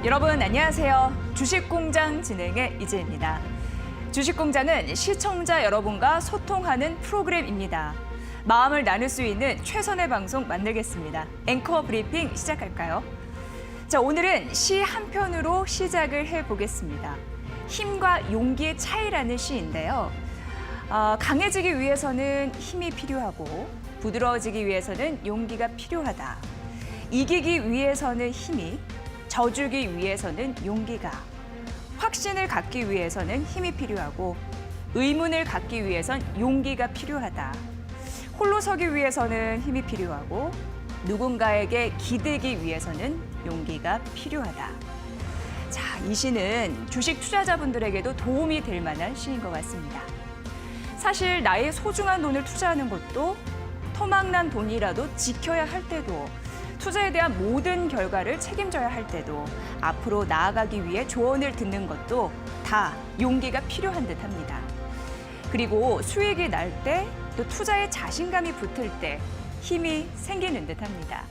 여러분 안녕하세요. 주식공장 진행의 이재입니다. 주식공장은 시청자 여러분과 소통하는 프로그램입니다. 마음을 나눌 수 있는 최선의 방송 만들겠습니다. 앵커 브리핑 시작할까요? 자, 오늘은 시 한 편으로 시작을 해보겠습니다. 힘과 용기의 차이라는 시인데요. 강해지기 위해서는 힘이 필요하고 부드러워지기 위해서는 용기가 필요하다. 이기기 위해서는 힘이, 져주기 위해서는 용기가, 확신을 갖기 위해서는 힘이 필요하고 의문을 갖기 위해선 용기가 필요하다. 홀로 서기 위해서는 힘이 필요하고 누군가에게 기대기 위해서는 용기가 필요하다. 자, 이 시는 주식 투자자분들에게도 도움이 될 만한 시인 것 같습니다. 사실 나의 소중한 돈을 투자하는 것도 토막난 돈이라도 지켜야 할 때도 투자에 대한 모든 결과를 책임져야 할 때도 앞으로 나아가기 위해 조언을 듣는 것도 다 용기가 필요한 듯합니다. 그리고 수익이 날 때 또 투자에 자신감이 붙을 때 힘이 생기는 듯합니다.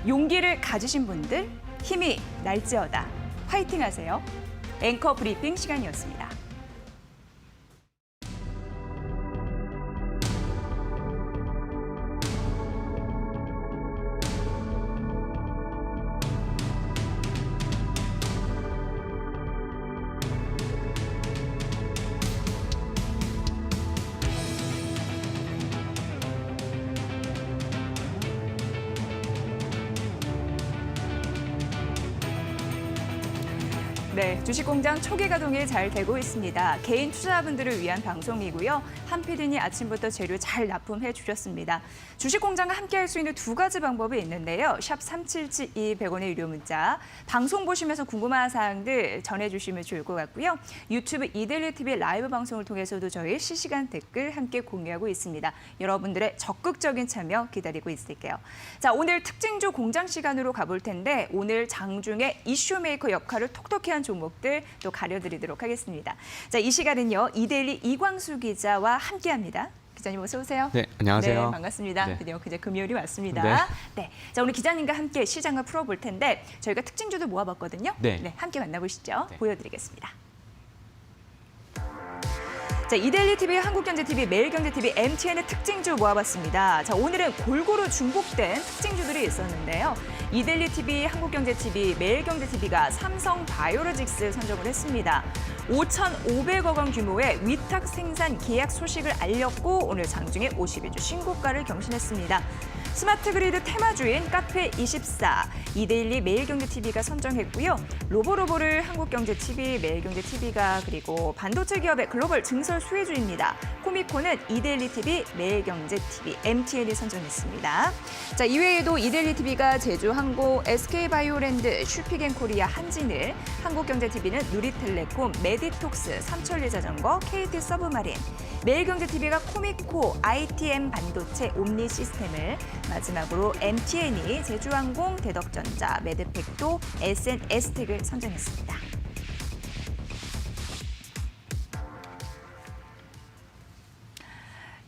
용기를 가지신 분들 힘이 날지어다. 화이팅 하세요. 앵커 브리핑 시간이었습니다. 네, 주식공장 초기 가동이 잘 되고 있습니다. 개인 투자자분들을 위한 방송이고요. 한 PD님 아침부터 재료 잘 납품해 주셨습니다. 주식공장과 함께할 수 있는 두 가지 방법이 있는데요. 샵 3772 100원의 유료 문자, 방송 보시면서 궁금한 사항들 전해주시면 좋을 것 같고요. 유튜브 이데일리 TV 라이브 방송을 통해서도 저희 실시간 댓글 함께 공유하고 있습니다. 여러분들의 적극적인 참여 기다리고 있을게요. 자, 오늘 특징주 공장 시간으로 가볼 텐데 오늘 장중에 이슈메이커 역할을 톡톡히 한 종목들 또 가려드리도록 하겠습니다. 자, 이 시간은요. 이데일리 이광수 기자와 함께합니다. 기자님 어서 오세요. 네, 안녕하세요. 네, 반갑습니다. 네. 드디어 그제 금요일이 왔습니다. 네. 네. 자, 오늘 기자님과 함께 시장을 풀어볼 텐데 저희가 특징주도 모아봤거든요. 네. 함께 만나보시죠. 네. 보여드리겠습니다. 자, 이데일리 TV, 한국경제TV, 매일경제TV, MTN의 특징주 모아봤습니다. 자, 오늘은 골고루 중복된 특징주들이 있었는데요. 이데일리 TV, 한국경제TV, 매일경제TV가 삼성바이오로직스 선정을 했습니다. 5,500억 원 규모의 위탁 생산 계약 소식을 알렸고 오늘 장중에 52주 신고가를 경신했습니다. 스마트 그리드 테마주인 카페24, 이데일리 매일경제TV가 선정했고요. 로보로보를 한국경제TV, 매일경제TV가 그리고 반도체 기업의 글로벌 증설 수혜주입니다. 코미코는 이데일리TV, 매일경제TV, MTN이 선정했습니다. 자, 이외에도 이데일리TV가 제주항공, SK바이오랜드, 슈피겐코리아, 한진을, 한국경제TV는 누리텔레콤, 메디톡스, 삼천리자전거, KT 서브마린, 매일경제TV가 코미코, ITM 반도체, 옴니시스템을, 마지막으로 MTN이 제주항공, 대덕전자, 매드팩도, SNS텍을 선정했습니다.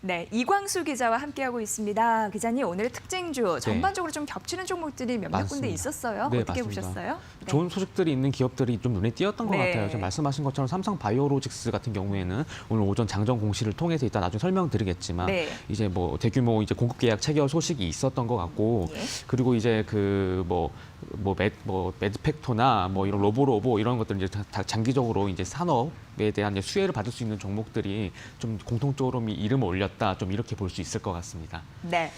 네, 이광수 기자와 함께하고 있습니다. 기자님, 오늘 특징주 전반적으로 좀 겹치는 종목들이 몇몇 맞습니다. 군데 있었어요. 네, 어떻게 맞습니다. 보셨어요? 네. 좋은 소식들이 있는 기업들이 좀 눈에 띄었던 것 네. 같아요. 지금 말씀하신 것처럼 삼성바이오로직스 같은 경우에는 오늘 오전 장정 공시를 통해서 이따 나중에 설명드리겠지만 네. 이제 뭐 대규모 이제 공급 계약 체결 소식이 있었던 것 같고 예. 그리고 이제 그 매드팩토나 뭐 이런 로보로보 이런 것들 이제 다 장기적으로 이제 산업에 대한 이제 수혜를 받을 수 있는 종목들이 좀 공통적으로 이름을 올렸다 좀 이렇게 볼 수 있을 것 같습니다. 네.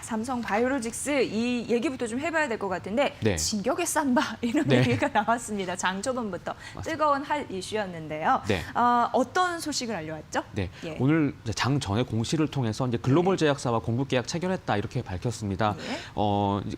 삼성바이오로직스 이 얘기부터 좀 해봐야 될 것 같은데 네. 진격의 삼바 이런 네. 얘기가 나왔습니다. 장 초반부터 뜨거운 할 이슈였는데요. 네. 어떤 소식을 알려왔죠? 네, 예. 오늘 장 전에 공시를 통해서 이제 글로벌 제약사와 공급 계약 체결했다 이렇게 밝혔습니다. 예. 이제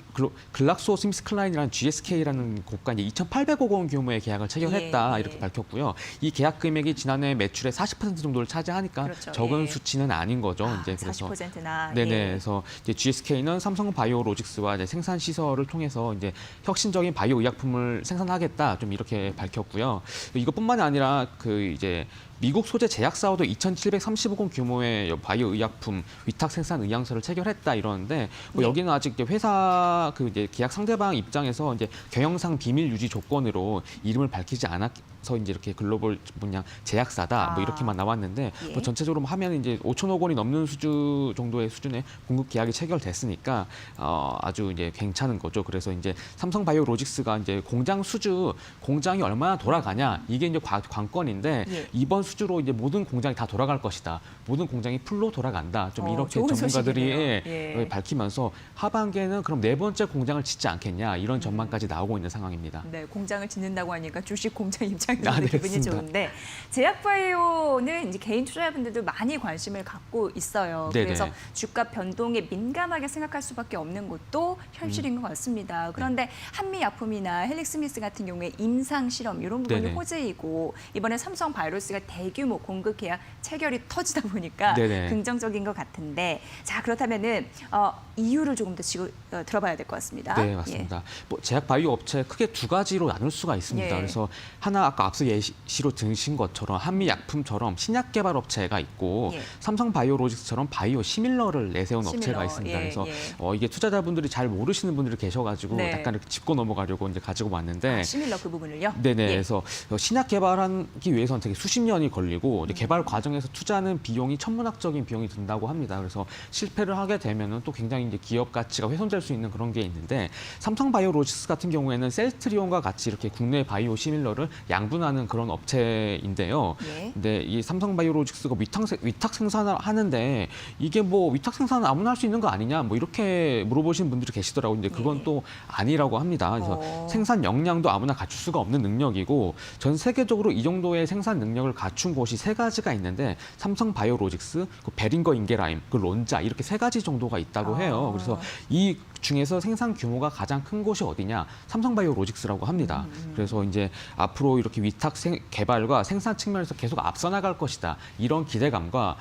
글락소 스미스클라인이라는 GSK라는 곳과 이제 2,800억 원 규모의 계약을 체결했다 예. 이렇게 밝혔고요. 이 계약 금액이 지난해 매출의 40% 정도를 차지하니까 그렇죠. 적은 예. 수치는 아닌 거죠. 이제 그래서 40%나. 네네. 예. 그래서 이제 GSK는 삼성바이오로직스와 이제 생산 시설을 통해서 이제 혁신적인 바이오 의약품을 생산하겠다 좀 이렇게 밝혔고요. 이것뿐만이 아니라 그 이제 미국 소재 제약사와도 2,730억 원 규모의 바이오 의약품 위탁 생산 의향서를 체결했다 이러는데 뭐 네. 여기는 아직 이제 회사 그 이제 계약 상대방 입장에서 이제 경영상 비밀 유지 조건으로 이름을 밝히지 않아서 이제 이렇게 글로벌 뭐냐 제약사다 뭐 이렇게만 나왔는데 예. 뭐 전체적으로 하면 이제 5천억 원이 넘는 수준 정도의 수준의 공급 계약이 체결됐으니까 아주 이제 괜찮은 거죠. 그래서 이제 삼성바이오로직스가 이제 공장 수주 공장이 얼마나 돌아가냐 이게 이제 관건인데 예. 이번 수주로 이제 모든 공장이 다 돌아갈 것이다. 모든 공장이 풀로 돌아간다. 좀 이렇게 좋은 전문가들이 소식이네요. 예. 밝히면서 하반기에는 그럼 네 번째 공장을 짓지 않겠냐 이런 전망까지 나오고 있는 상황입니다. 네, 공장을 짓는다고 하니까 주식 공장 입장에서 네, 기분이 맞습니다. 좋은데 제약바이오는 이제 개인 투자자분들도 많이 관심을 갖고 있어요. 네네. 그래서 주가 변동에 민감하게 생각할 수밖에 없는 것도 현실인 것 같습니다. 그런데 한미약품이나 헬릭스미스 같은 경우에 임상 실험 이런 부분이 네네. 호재이고 이번에 삼성바이오로스가 대규모 공급 계약 체결이 터지다 보니까 네네. 긍정적인 것 같은데 자 그렇다면은 이유를 조금 더 들어봐야 될 것 같습니다. 네, 맞습니다. 뭐 제약 바이오 업체 크게 두 가지로 나눌 수가 있습니다. 예. 그래서 하나 아까 앞서 예시로 드신 것처럼 한미약품처럼 신약 개발 업체가 있고 예. 삼성바이오로직스처럼 바이오 시밀러를 내세운 시밀러, 업체가 있습니다. 예, 그래서 예. 이게 투자자분들이 잘 모르시는 분들이 계셔가지고 네. 약간 이렇게 짚고 넘어가려고 이제 가지고 왔는데. 시밀러 그 부분을요? 네네. 예. 그래서 신약 개발하기 위해서는 되게 수십 년이 걸리고 이제 개발 과정에서 투자하는 비용이 천문학적인 비용이 든다고 합니다. 그래서 실패를 하게 되면은 또 굉장히 이제 기업 가치가 훼손될 수 있는 그런 게 있는데 삼성바이오로직스 같은 경우에는 셀트리온과 같이 이렇게 국내 바이오 시밀러를 양분하는 그런 업체인데요. 예. 근데 이 삼성바이오로직스가 위탁 생산을 하는데 이게 뭐 위탁 생산은 아무나 할 수 있는 거 아니냐 뭐 이렇게 물어보시는 분들이 계시더라고요. 근데 그건 예. 또 아니라고 합니다. 그래서 생산 역량도 아무나 갖출 수가 없는 능력이고 전 세계적으로 이 정도의 생산 능력을 갖춘 곳이 세 가지가 있는데 삼성바이오로직스, 그 베링거 인게라임, 그 론자 이렇게 세 가지 정도가 있다고 해요. 그래서 이 중에서 생산 규모가 가장 큰 곳이 어디냐? 삼성바이오로직스라고 합니다. 그래서 이제 앞으로 이렇게 위탁 개발과 생산 측면에서 계속 앞서 나갈 것이다. 이런 기대감과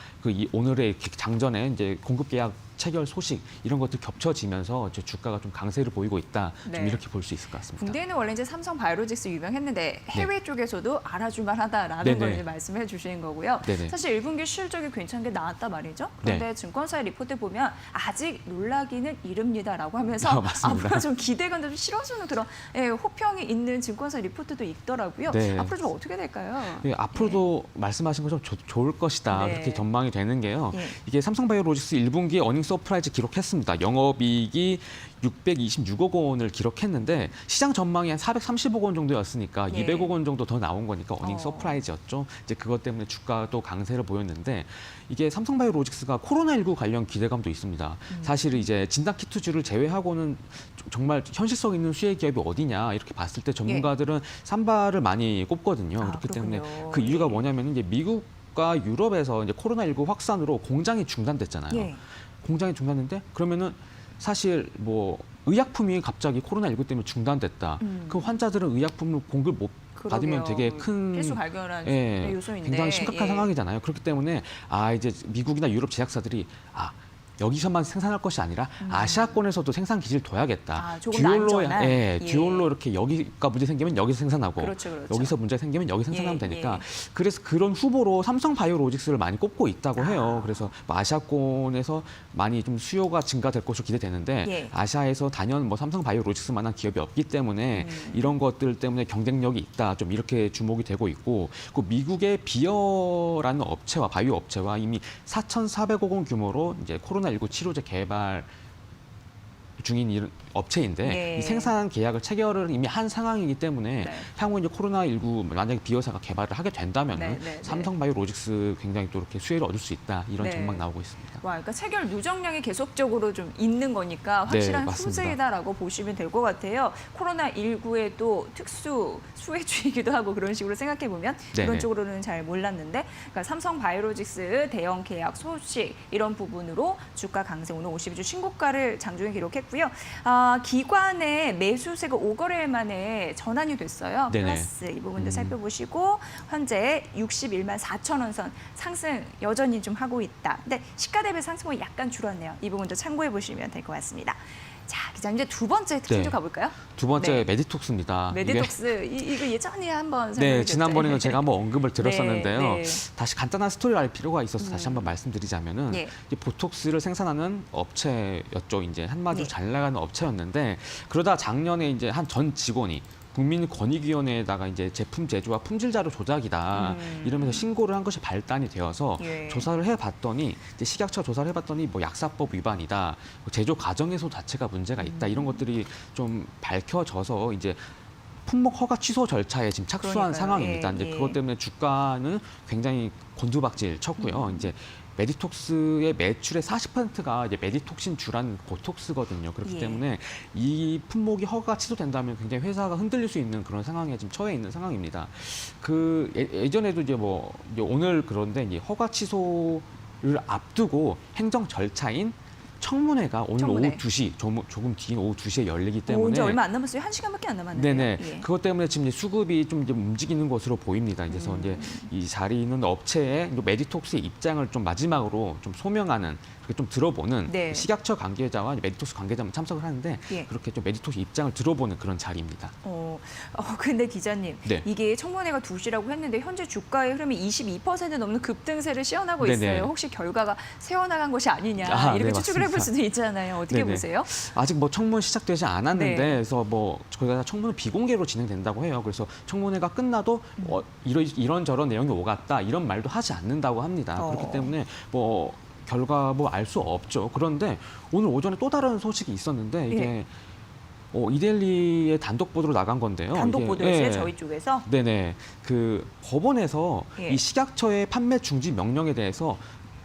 오늘의 장전에 이제 공급 계약 체결 소식 이런 것들 겹쳐지면서 주가가 좀 강세를 보이고 있다. 좀 네. 이렇게 볼 수 있을 것 같습니다. 국내에는 원래 이제 삼성바이오로직스 유명했는데 해외 쪽에서도 알아줄만하다라는 네네. 걸 이제 말씀해 주시는 거고요. 네네. 사실 1분기 실적이 괜찮게 나왔단 말이죠. 그런데 네. 증권사 리포트 보면 아직 놀라기는 이릅니다라고 하면서 맞습니다. 앞으로 좀 기대감도 좀 실어주는 그런 호평이 있는 증권사 리포트도 있더라고요. 네. 앞으로 좀 어떻게 될까요? 예, 앞으로도 말씀하신 것처럼 좋을 것이다. 네. 그렇게 전망이 되는 게요. 예. 이게 삼성바이오로직스 1분기 어닝 서프라이즈 기록했습니다. 영업이익이 626억 원을 기록했는데 시장 전망이 한 430억 원 정도였으니까 네. 200억 원 정도 더 나온 거니까 어닝 어. 서프라이즈였죠. 이제 그것 때문에 주가도 강세를 보였는데 이게 삼성바이오로직스가 코로나19 관련 기대감도 있습니다. 사실 이제 진단키트주를 제외하고는 정말 현실성 있는 수혜 기업이 어디냐 이렇게 봤을 때 전문가들은 삼바를 많이 꼽거든요. 그렇기 때문에 그렇군요. 그 이유가 예. 뭐냐면 이제 미국과 유럽에서 이제 코로나19 확산으로 공장이 중단됐잖아요. 예. 공장이 중단됐는데 그러면은 사실 뭐 의약품이 갑자기 코로나19 때문에 중단됐다. 그 환자들은 의약품을 공급 못 받으면 되게 큰 필수 발견한 예, 요소인데 굉장히 심각한 예. 상황이잖아요. 그렇기 때문에 이제 미국이나 유럽 제약사들이 여기서만 생산할 것이 아니라 아시아권에서도 생산 기지를 둬야겠다. 조금 더 안전한? 예. 듀얼로 이렇게 여기가 문제 생기면 여기서 생산하고 그렇죠. 여기서 문제 생기면 여기 생산하면 예, 되니까 예. 그래서 그런 후보로 삼성바이오로직스를 많이 꼽고 있다고 해요. 그래서 뭐 아시아권에서 많이 좀 수요가 증가될 것으로 기대되는데 예. 아시아에서 단연 뭐 삼성바이오로직스만한 기업이 없기 때문에 이런 것들 때문에 경쟁력이 있다. 좀 이렇게 주목이 되고 있고 그 미국의 비어라는 업체와 바이오 업체와 이미 4,400억 원 규모로 이제 코로나19 치료제 개발 중인 이런 업체인데 네. 이 생산 계약을 체결을 이미 한 상황이기 때문에 네. 향후 이제 코로나19 만약에 비어사가 개발을 하게 된다면 네, 네, 네. 삼성바이오로직스 굉장히 또 이렇게 수혜를 얻을 수 있다 이런 네. 전망 나오고 있습니다. 와, 그러니까 체결 누적량이 계속적으로 좀 있는 거니까 확실한 맞습니다. 후세이다라고 보시면 될 것 같아요. 코로나19의 또 특수 수혜주이기도 하고 그런 식으로 생각해 보면 네네. 그런 쪽으로는 잘 몰랐는데 그러니까 삼성바이오로직스 대형 계약 소식 이런 부분으로 주가 강세 오늘 52주 신고가를 장중에 기록했고 있었고요. 기관의 매수세가 5거래일 만에 전환이 됐어요. 네네. 플러스 이 부분도 살펴보시고 현재 61만 4천 원 선 상승 여전히 좀 하고 있다. 근데 시가 대비 상승폭이 약간 줄었네요. 이 부분도 참고해 보시면 될 것 같습니다. 자, 기자님 이제 두 번째 특징 좀 가볼까요? 두 번째 네. 메디톡스입니다. 메디톡스 이거 예전에 한번 네, 지난번에는 제가 한번 언급을 네, 드렸었는데요. 네. 다시 간단한 스토리를 알 필요가 있어서 다시 한번 말씀드리자면은 네. 이 보톡스를 생산하는 업체였죠. 이제 한마디로 네. 잘 나가는 업체였는데 그러다 작년에 이제 한 전 직원이 국민권익위원회에다가 이제 제품 제조와 품질 자료 조작이다 이러면서 신고를 한 것이 발단이 되어서 예. 조사를 해봤더니 이제 식약처 조사를 해봤더니 뭐 약사법 위반이다, 제조 과정에서 자체가 문제가 있다 이런 것들이 좀 밝혀져서 이제 품목 허가 취소 절차에 지금 착수한 그러니까요. 상황입니다. 예, 이제 예. 그것 때문에 주가는 굉장히 곤두박질 쳤고요. 이제 메디톡스의 매출의 40%가 이제 메디톡신 주라는 보톡스거든요. 그렇기 예. 때문에 이 품목이 허가가 취소된다면 굉장히 회사가 흔들릴 수 있는 그런 상황에 지금 처해 있는 상황입니다. 그 예전에도 이제 뭐 이제 오늘 그런데 이제 허가 취소를 앞두고 행정 절차인 청문회가 오늘 청문회. 오후 2시, 조금 뒤인 오후 2시에 열리기 오, 때문에 이제 얼마 안 남았어요. 1시간밖에 안 남았네요. 네네. 예. 그것 때문에 지금 이제 수급이 좀 이제 움직이는 것으로 보입니다. 그래서 이제 이 자리에 있는 업체의 메디톡스의 입장을 좀 마지막으로 좀 소명하는, 그렇게 좀 들어보는 네. 식약처 관계자와 메디톡스 관계자만 참석을 하는데 예. 그렇게 좀 메디톡스 입장을 들어보는 그런 자리입니다. 근데 기자님, 네. 이게 청문회가 2시라고 했는데 현재 주가의 흐름이 22% 넘는 급등세를 시현하고 네네. 있어요. 혹시 결과가 새어나간 것이 아니냐 이렇게 네, 추측을 해볼 맞습니다. 수도 있잖아요. 어떻게 네네. 보세요? 아직 뭐 청문 시작되지 않았는데 네. 그래서 뭐 저희가 청문은 비공개로 진행된다고 해요. 그래서 청문회가 끝나도 이런저런 내용이 오갔다 이런 말도 하지 않는다고 합니다. 그렇기 때문에 뭐 결과 뭐 알 수 없죠. 그런데 오늘 오전에 또 다른 소식이 있었는데 이게 예. 이데일리의 단독 보도로 나간 건데요. 단독 이게, 보도였어요, 예. 저희 쪽에서. 네네. 그 법원에서 예. 이 식약처의 판매 중지 명령에 대해서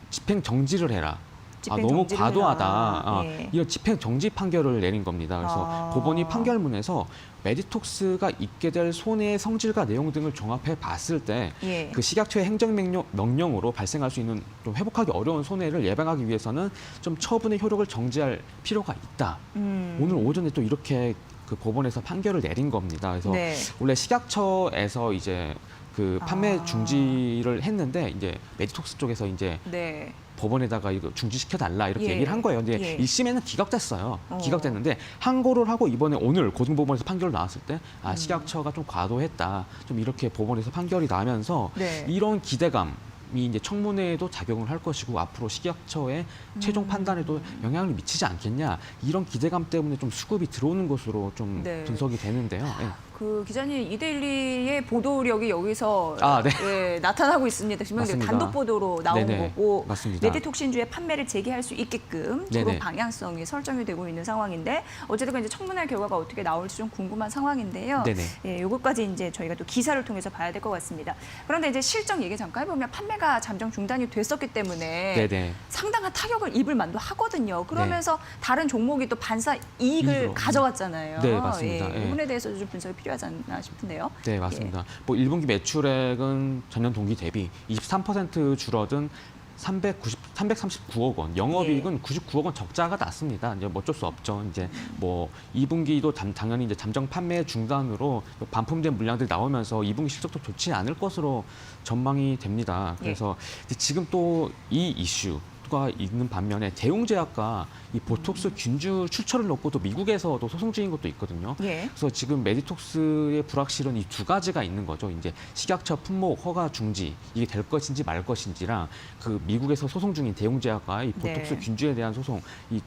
집행 정지를 해라. 집행 너무 정지를 과도하다. 해라. 예. 이런 집행 정지 판결을 내린 겁니다. 그래서 아. 법원이 판결문에서 메디톡스가 있게 될 손해의 성질과 내용 등을 종합해 봤을 때 예. 그 식약처의 행정명령으로 발생할 수 있는 좀 회복하기 어려운 손해를 예방하기 위해서는 좀 처분의 효력을 정지할 필요가 있다. 오늘 오전에 또 이렇게 그 법원에서 판결을 내린 겁니다. 그래서 네. 원래 식약처에서 이제 그 판매 아. 중지를 했는데 이제 메디톡스 쪽에서 이제 네. 법원에다가 이거 중지시켜달라 이렇게 예. 얘기를 한 거예요. 근데 예. 1심에는 기각됐어요. 기각됐는데 항고를 하고 이번에 오늘 고등법원에서 판결 나왔을 때 식약처가 좀 과도했다. 좀 이렇게 법원에서 판결이 나면서 네. 이런 기대감이 이제 청문회에도 작용을 할 것이고 앞으로 식약처의 최종 판단에도 영향을 미치지 않겠냐. 이런 기대감 때문에 좀 수급이 들어오는 것으로 좀 네. 분석이 되는데요. 예. 그 기자님 이데일리의 보도력이 여기서 네. 예, 나타나고 있습니다. 지금 맞습니다. 단독 보도로 나온 네네. 거고 맞습니다. 메디톡신주의 판매를 재개할 수 있게끔 네네. 그런 방향성이 설정이 되고 있는 상황인데 어쨌든 이제 청문회 결과가 어떻게 나올지 좀 궁금한 상황인데요. 네네. 예, 요것까지 이제 저희가 또 기사를 통해서 봐야 될 것 같습니다. 그런데 이제 실정 얘기 잠깐 해보면 판매가 잠정 중단이 됐었기 때문에 네네. 상당한 타격을 입을 만도 하거든요. 그러면서 다른 종목이 또 반사 이익을 이익으로. 가져갔잖아요. 네, 맞습니다. 이 예. 부분에 대해서도 좀 분석이 필요하지 않나 싶은데요. 네, 맞습니다. 뭐 1분기 매출액은 전년 동기 대비 23% 줄어든 339억 원, 영업이익은 99억 원 적자가 났습니다. 이제 뭐 어쩔 수 없죠. 이제 뭐 2분기도 당연히 이제 잠정 판매 중단으로 반품된 물량들이 나오면서 2분기 실적도 좋지 않을 것으로 전망이 됩니다. 그래서 이제 지금 또 이 이슈가 있는 반면에 대웅제약과 이 보톡스 균주 출처를 놓고도 미국에서도 소송 중인 것도 있거든요. 예. 그래서 지금 메디톡스의 불확실은 이 두 가지가 있는 거죠. 이제 식약처 품목 허가 중지 이게 될 것인지 말 것인지랑 그 미국에서 소송 중인 대웅제약과 이 보톡스 네. 균주에 대한 소송 이거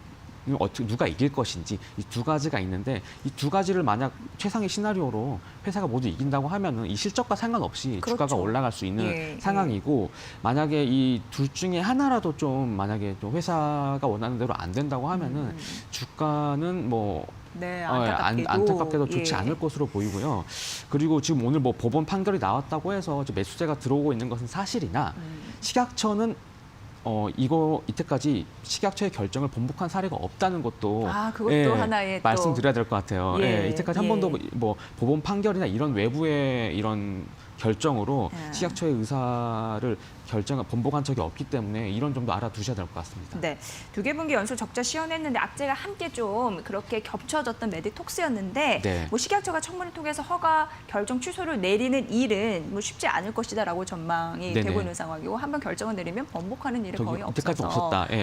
어떻게 누가 이길 것인지 이 두 가지가 있는데 이 두 가지를 만약 최상의 시나리오로 회사가 모두 이긴다고 하면은 이 실적과 상관없이 그렇죠. 주가가 올라갈 수 있는 예, 상황이고 만약에 이 둘 중에 하나라도 좀 만약에 좀 회사가 원하는 대로 안 된다고 하면은 주가는 뭐 네, 안타깝게도 좋지 예. 않을 것으로 보이고요. 그리고 지금 오늘 뭐 법원 판결이 나왔다고 해서 이제 매수세가 들어오고 있는 것은 사실이나 식약처는 이때까지 식약처의 결정을 번복한 사례가 없다는 것도 그것도 하나의 또 말씀드려야 될 것 같아요. 예, 이때까지 한 예. 번도 뭐 법원 판결이나 이런 외부의 이런 결정으로 네. 식약처의 의사를 번복한 적이 없기 때문에 이런 점도 알아두셔야 될 것 같습니다. 네, 2개 분기 연속 적자 시연했는데 악재가 함께 좀 그렇게 겹쳐졌던 메디톡스였는데 네. 뭐 식약처가 청문을 통해서 허가 결정 취소를 내리는 일은 뭐 쉽지 않을 것이다라고 전망이 네네. 되고 있는 상황이고 한번 결정을 내리면 번복하는 일은 거의 여태까지 없어서 없었다. 예.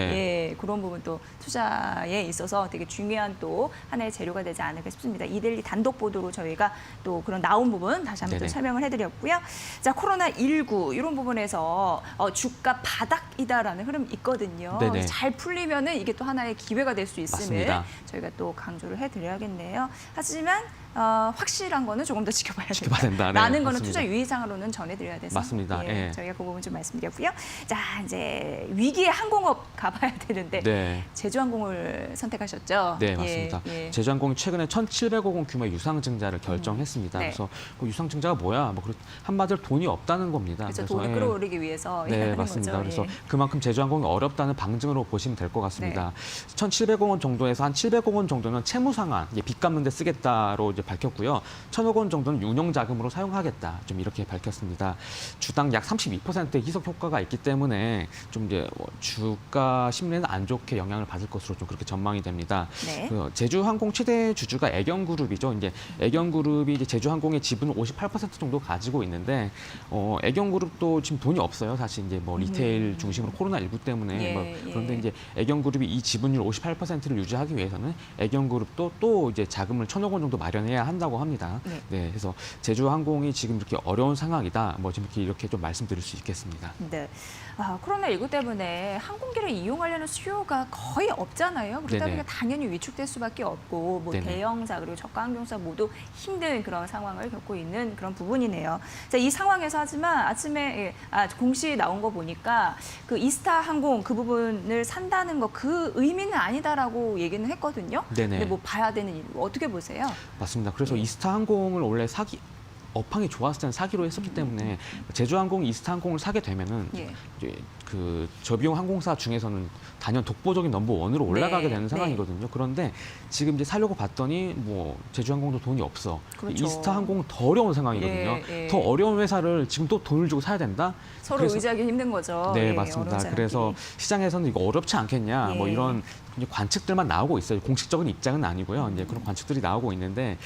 예, 그런 부분 또 투자에 있어서 되게 중요한 또 하나의 재료가 되지 않을까 싶습니다. 이데일리 단독 보도로 저희가 또 그런 나온 부분 다시 한번 또 네네. 설명을 해드렸고요. 자, 코로나19 이런 부분에서 주가 바닥이다라는 흐름 있거든요. 네네. 잘 풀리면은 이게 또 하나의 기회가 될 수 있음을 맞습니다. 저희가 또 강조를 해드려야겠네요. 하지만 확실한 거는 조금 더 지켜봐야 지켜봐야 된다. 된다. 네, 라는 거는 맞습니다. 투자 유의사항으로는 전해드려야 돼서 맞습니다. 예. 저희가 그 부분 좀 말씀드렸고요. 자, 이제 위기의 항공업 가봐야 되는데 네. 제주항공을 선택하셨죠? 네, 맞습니다. 예. 제주항공이 최근에 1,700억 원 규모의 유상증자를 결정했습니다. 네. 그래서 그 유상증자가 뭐야? 뭐 한마디로 돈이 없다는 겁니다. 그래서 돈을 예. 끌어올리기 위해서 네, 하는 맞습니다. 거죠. 그래서 예. 그만큼 제주항공이 어렵다는 방증으로 보시면 될 것 같습니다. 1,700억 원 정도에서 한 700억 원 정도는 채무 상환, 빚 갚는 데 쓰겠다로 이제 밝혔고요. 1,000억 원 정도는 운영 자금으로 사용하겠다. 좀 이렇게 밝혔습니다. 주당 약 32%의 희석 효과가 있기 때문에 좀 이제 주가 심리는 안 좋게 영향을 받을 것으로 좀 그렇게 전망이 됩니다. 네. 그 제주항공 최대 주주가 애경그룹이죠. 이제 애경그룹이 이제 제주항공의 지분을 58% 정도 가지고 있는데 애경그룹도 지금 돈이 없어요. 사실 이제 뭐 리테일 중심으로 코로나19 때문에 예, 뭐 예. 그런데 이제 애경그룹이 이 지분율 58%를 유지하기 위해서는 애경그룹도 또 이제 자금을 1,000억 원 정도 마련해야 한다고 합니다. 네. 네, 그래서 제주항공이 지금 이렇게 어려운 상황이다. 뭐 지금 이렇게 좀 말씀드릴 수 있겠습니다. 네. 코로나19 때문에 항공기를 이용하려는 수요가 거의 없잖아요. 그러다 네네. 보니까 당연히 위축될 수밖에 없고 뭐 네네. 대형사 그리고 저가 항공사 모두 힘든 그런 상황을 겪고 있는 그런 부분이네요. 자, 이 상황에서 하지만 아침에 공시 나온 거 보니까 그 이스타 항공 그 부분을 산다는 거 그 의미는 아니다라고 얘기는 했거든요. 네네. 근데 뭐 봐야 되는 일 어떻게 보세요? 맞습니다. 그래서 예. 이스타항공을 원래 업황이 좋았을 때는 사기로 했었기 때문에 제주항공이 이스타항공을 사게 되면은 예. 이제 그 저비용 항공사 중에서는 단연 독보적인 넘버1으로 올라가게 네, 되는 상황이거든요. 그런데 지금 이제 사려고 봤더니 뭐 제주항공도 돈이 없어. 그렇죠. 이스타항공은 더 어려운 상황이거든요. 예, 예. 더 어려운 회사를 지금 또 돈을 주고 사야 된다? 서로 그래서- 의지하기 힘든 거죠. 네, 예, 맞습니다. 어려운 그래서 사람끼리. 시장에서는 이거 어렵지 않겠냐, 뭐 예. 이런 이제 관측들만 나오고 있어요. 공식적인 입장은 아니고요. 이제 그런 관측들이 나오고 있는데,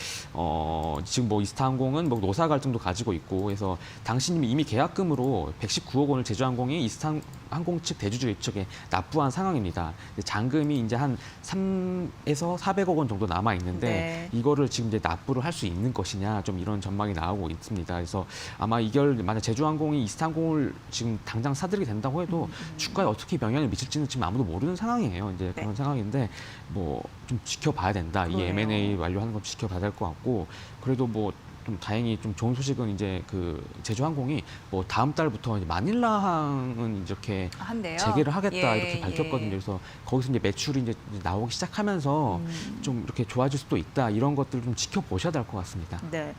지금 뭐 이스타항공은 뭐 노사 갈등도 가지고 있고, 그래서 당시님이 이미 계약금으로 119억 원을 제주항공이 이스타항공 측 대주주 측에 납부한 상황입니다. 잔금이 이제 한 3에서 400억 원 정도 남아 있는데, 네. 이거를 지금 이제 납부를 할 수 있는 것이냐, 좀 이런 전망이 나오고 있습니다. 그래서 아마 만약 제주항공이 이스타항공을 지금 당장 사들이게 된다고 해도 주가에 어떻게 영향을 미칠지는 지금 아무도 모르는 상황이에요. 이제 그런 상황인데 뭐 좀 지켜봐야 된다. 이 그러네요. M&A 완료하는 건 지켜봐야 될 것 같고 그래도 뭐 좀 다행히 좀 좋은 소식은 이제 그 제주항공이 뭐 다음 달부터 이제 마닐라항은 이렇게 한대요. 재개를 하겠다 예, 이렇게 밝혔거든요. 예. 그래서 거기서 이제 매출이 이제 나오기 시작하면서 좀 이렇게 좋아질 수도 있다. 이런 것들 좀 지켜보셔야 될 것 같습니다. 네.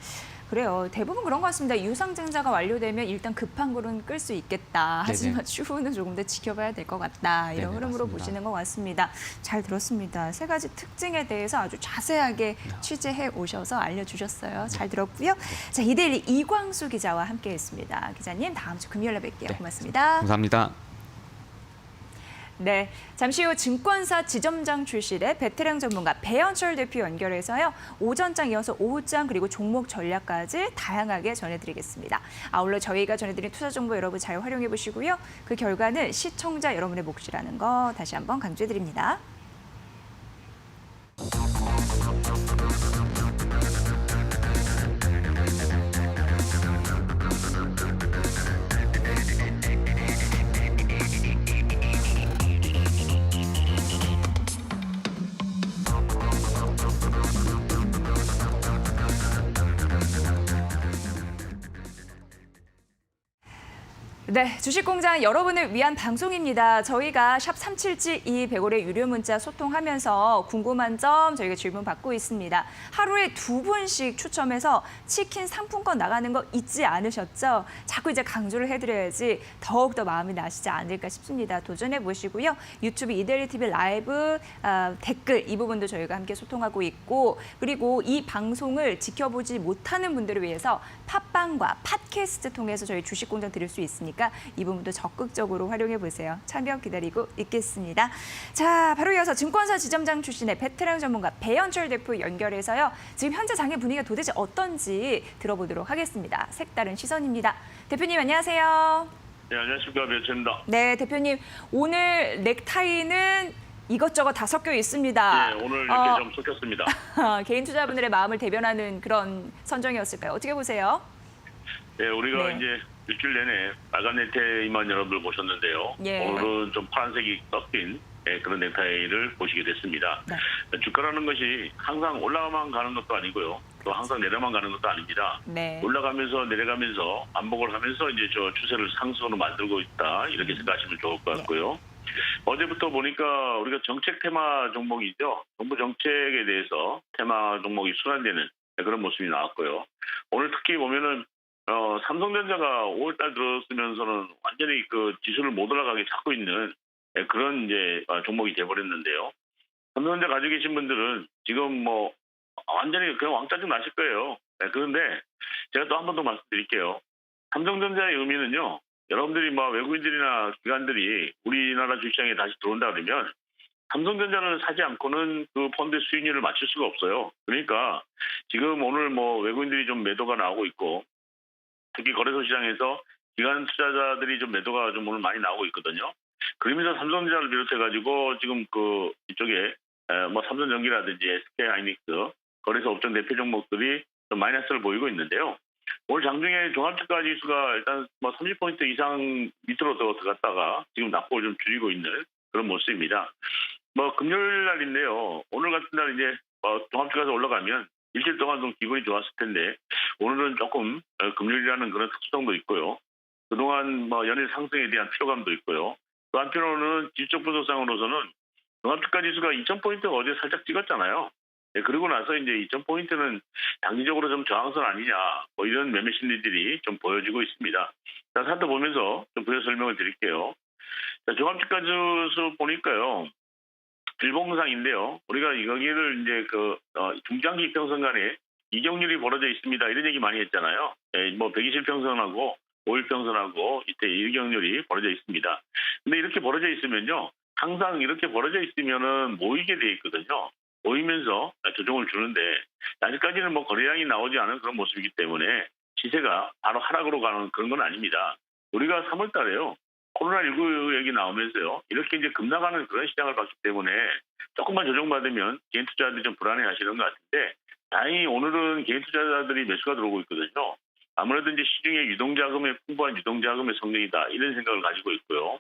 그래요. 대부분 그런 것 같습니다. 유상증자가 완료되면 일단 급한 불은 끌 수 있겠다. 하지만 추후는 조금 더 지켜봐야 될 것 같다. 이런 네네, 흐름으로 맞습니다. 보시는 것 같습니다. 잘 들었습니다. 세 가지 특징에 대해서 아주 자세하게 취재해 오셔서 알려주셨어요. 잘 들었고요. 자, 이데일리 이광수 기자와 함께했습니다. 기자님, 다음 주 금요일에 뵐게요. 네. 고맙습니다. 감사합니다. 네, 잠시 후 증권사 지점장 출신의 베테랑 전문가 배현철 대표 연결해서요. 오전장 이어서 오후장 그리고 종목 전략까지 다양하게 전해드리겠습니다. 아울러 저희가 전해드린 투자 정보 여러분 잘 활용해 보시고요. 그 결과는 시청자 여러분의 몫이라는 거 다시 한번 강조해드립니다. 네, 주식공장 여러분을 위한 방송입니다. 저희가 샵 3772 100원의 유료 문자 소통하면서 궁금한 점 저희가 질문 받고 있습니다. 하루에 2분씩 추첨해서 치킨 상품권 나가는 거 잊지 않으셨죠? 자꾸 이제 강조를 해드려야지 더욱더 마음이 나시지 않을까 싶습니다. 도전해 보시고요. 유튜브 이데일리 TV 라이브 댓글 이 부분도 저희가 함께 소통하고 있고 그리고 이 방송을 지켜보지 못하는 분들을 위해서 팟빵과 팟캐스트 통해서 저희 주식공장 들을 수 있으니까 이 부분도 적극적으로 활용해 보세요. 참여 기다리고 있겠습니다. 자, 바로 이어서 증권사 지점장 출신의 베테랑 전문가 배현철 대표 연결해서요. 지금 현재 장의 분위기가 도대체 어떤지 들어보도록 하겠습니다. 색다른 시선입니다. 대표님 안녕하세요. 네, 안녕하십니까. 배현철입니다. 네, 대표님 오늘 넥타이는 이것저것 다 섞여 있습니다. 네, 오늘 이렇게 좀 섞였습니다. 개인 투자분들의 마음을 대변하는 그런 선정이었을까요? 어떻게 보세요? 네, 우리가 네. 이제 일주일 내내 빨간 넥타이만 여러분들 보셨는데요. 예. 오늘은 좀 파란색이 섞인 그런 넥타이를 보시게 됐습니다. 네. 주가라는 것이 항상 올라가만 가는 것도 아니고요. 또 항상 내려만 가는 것도 아닙니다. 네. 올라가면서 내려가면서 반복을 하면서 이제 저 추세를 상승으로 만들고 있다. 이렇게 생각하시면 좋을 것 같고요. 어제부터 보니까 우리가 정책 테마 종목이죠. 정부 정책에 대해서 테마 종목이 순환되는 그런 모습이 나왔고요. 오늘 특히 보면은 삼성전자가 5월달 들어서면서는 완전히 그 지수를 못 올라가게 잡고 있는 그런 이제 종목이 돼버렸는데요. 삼성전자 가지고 계신 분들은 지금 뭐 완전히 그냥 왕짜증 나실 거예요. 그런데 제가 또 한 번 더 말씀드릴게요. 삼성전자의 의미는요. 여러분들이 뭐 외국인들이나 기관들이 우리나라 주식시장에 다시 들어온다 그러면 삼성전자를 사지 않고는 그 펀드 수익률을 맞출 수가 없어요. 그러니까 지금 오늘 뭐 외국인들이 좀 매도가 나오고 있고 특히 거래소 시장에서 기관 투자자들이 좀 매도가 좀 오늘 많이 나오고 있거든요. 그러면서 삼성전자를 비롯해가지고 지금 그 이쪽에 뭐 삼성전기라든지 SK하이닉스 거래소 업종 대표 종목들이 좀 마이너스를 보이고 있는데요. 오늘 장중에 종합주가 지수가 일단 뭐 30포인트 이상 밑으로 들어갔다가 지금 낙폭을 좀 줄이고 있는 그런 모습입니다. 뭐 금요일 날인데요. 오늘 같은 날 이제 종합주가가 올라가면 일주일 동안 좀 기분이 좋았을 텐데 오늘은 조금 금요일이라는 그런 특수성도 있고요. 그동안 뭐 연일 상승에 대한 피로감도 있고요. 또 한편으로는 지수적 분석상으로서는 종합주가 지수가 2,000포인트가 어제 살짝 찍었잖아요. 네, 그리고 나서 이제 2,000포인트는 장기적으로 좀 저항선 아니냐, 뭐 이런 매매 심리들이 좀 보여지고 있습니다. 자, 살펴보면서 좀 부연 설명을 드릴게요. 자, 종합주가 지수 보니까요. 일봉상인데요. 우리가 여기를 이제 중장기 이평선 간에 이격률이 벌어져 있습니다. 이런 얘기 많이 했잖아요. 네, 뭐 120평선하고 5일평선하고 이때 이격률이 벌어져 있습니다. 근데 이렇게 벌어져 있으면요. 항상 이렇게 벌어져 있으면은 모이게 돼 있거든요. 모이면서 조정을 주는데 아직까지는 뭐 거래량이 나오지 않은 그런 모습이기 때문에 시세가 바로 하락으로 가는 그런 건 아닙니다. 우리가 3월 달에요. 코로나19 얘기 나오면서요. 이렇게 이제 급락하는 그런 시장을 봤기 때문에 조금만 조정받으면 개인 투자자들이 좀 불안해 하시는 것 같은데 다행히 오늘은 개인 투자자들이 매수가 들어오고 있거든요. 아무래도 이제 시중에 유동자금의 풍부한 유동자금의 성능이다. 이런 생각을 가지고 있고요.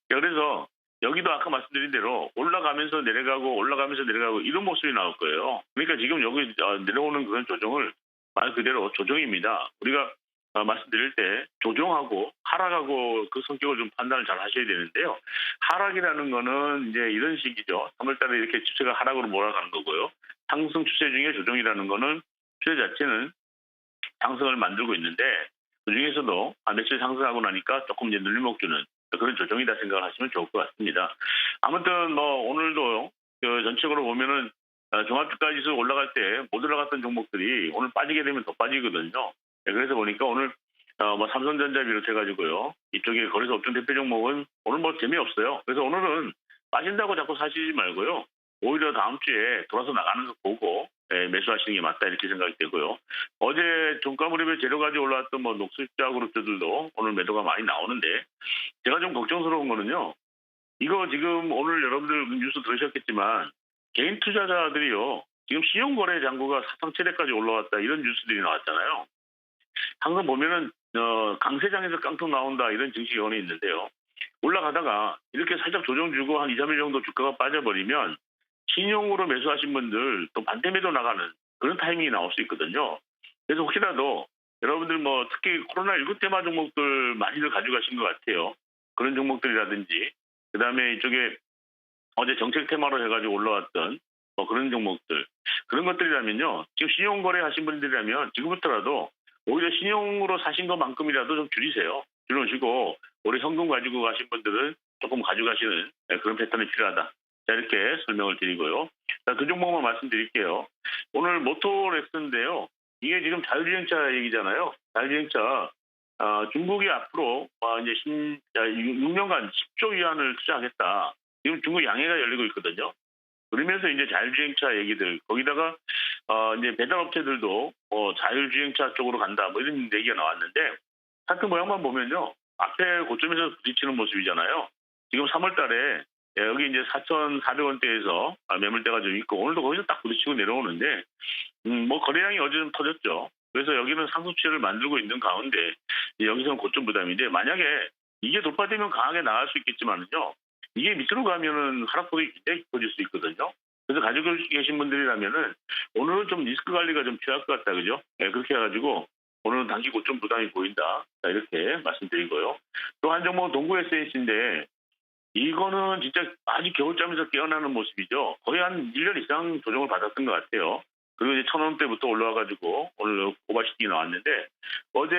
그래서 여기도 아까 말씀드린 대로 올라가면서 내려가고 올라가면서 내려가고 이런 모습이 나올 거예요. 그러니까 지금 여기 내려오는 그런 조정을 말 그대로 조정입니다. 우리가 말씀드릴 때 조정하고 하락하고 그 성격을 좀 판단을 잘 하셔야 되는데요. 하락이라는 거는 이제 이런 식이죠. 3월달에 이렇게 추세가 하락으로 몰아가는 거고요. 상승 추세 중에 조정이라는 거는 추세 자체는 상승을 만들고 있는데 그 중에서도 며칠 상승하고 나니까 조금 이제 눌림목 주는 그런 조정이다 생각을 하시면 좋을 것 같습니다. 아무튼 뭐 오늘도 전체적으로 보면은 종합주가 지수 올라갈 때 못 올라갔던 종목들이 오늘 빠지게 되면 더 빠지거든요. 그래서 보니까 오늘 뭐 삼성전자 비롯해가지고요. 이쪽에 거래소 업종 대표 종목은 오늘 뭐 재미없어요. 그래서 오늘은 빠진다고 자꾸 사시지 말고요. 오히려 다음 주에 돌아서 나가는 거 보고 매수하시는 게 맞다 이렇게 생각이 되고요. 어제 종가물입에 재료가지 올라왔던 뭐 녹색자 그룹들도 오늘 매도가 많이 나오는데 제가 좀 걱정스러운 거는요. 이거 지금 오늘 여러분들 뉴스 들으셨겠지만 개인 투자자들이요. 지금 신용거래 잔고가 사상 최대까지 올라왔다 이런 뉴스들이 나왔잖아요. 항상 보면은 강세장에서 깡통 나온다 이런 증시견이 있는데요. 올라가다가 이렇게 살짝 조정 주고 한 2, 3일 정도 주가가 빠져버리면 신용으로 매수하신 분들 또 반대 매도 나가는 그런 타이밍이 나올 수 있거든요. 그래서 혹시라도 여러분들 뭐 특히 코로나19 테마 종목들 많이들 가져가신 것 같아요. 그런 종목들이라든지 그다음에 이쪽에 어제 정책 테마로 해가지고 올라왔던 뭐 그런 종목들 그런 것들이라면요. 지금 신용거래 하신 분들이라면 지금부터라도 오히려 신용으로 사신 것만큼이라도 좀 줄이세요. 줄여주시고 올해 현금 가지고 가신 분들은 조금 가져가시는 그런 패턴이 필요하다. 자, 이렇게 설명을 드리고요. 자, 그 종목만 말씀드릴게요. 오늘 모토렉스인데요. 이게 지금 자율주행차 얘기잖아요. 자율주행차 중국이 앞으로 이제 6년간 10조 위안을 투자하겠다. 지금 중국 양해가 열리고 있거든요. 그러면서 이제 자율주행차 얘기들 거기다가 이제 배달업체들도 자율주행차 쪽으로 간다 뭐 이런 얘기가 나왔는데 차트 모양만 보면요 앞에 고점에서 부딪히는 모습이잖아요. 지금 3월달에 여기 이제 4,400원대에서 매물대가 좀 있고 오늘도 거기서 딱 부딪히고 내려오는데 뭐 거래량이 어제 좀 터졌죠. 그래서 여기는 상승추세를 만들고 있는 가운데 여기서는 고점 부담인데 만약에 이게 돌파되면 강하게 나갈 수 있겠지만은요. 이게 밑으로 가면은 하락폭이 굉장히 깊어질 수 있거든요. 그래서 가지고 계신 분들이라면은 오늘은 좀 리스크 관리가 좀 필요할 것 같다, 그죠? 네, 그렇게 해가지고 오늘은 단기 고점 부담이 보인다. 자, 이렇게 말씀드리고요. 또 한 종목은 동구 SNC인데 이거는 진짜 아직 겨울잠에서 깨어나는 모습이죠. 거의 한 1년 이상 조정을 받았던 것 같아요. 그리고 이제 1,000원대부터 올라와가지고 오늘 고발시tig이 나왔는데 어제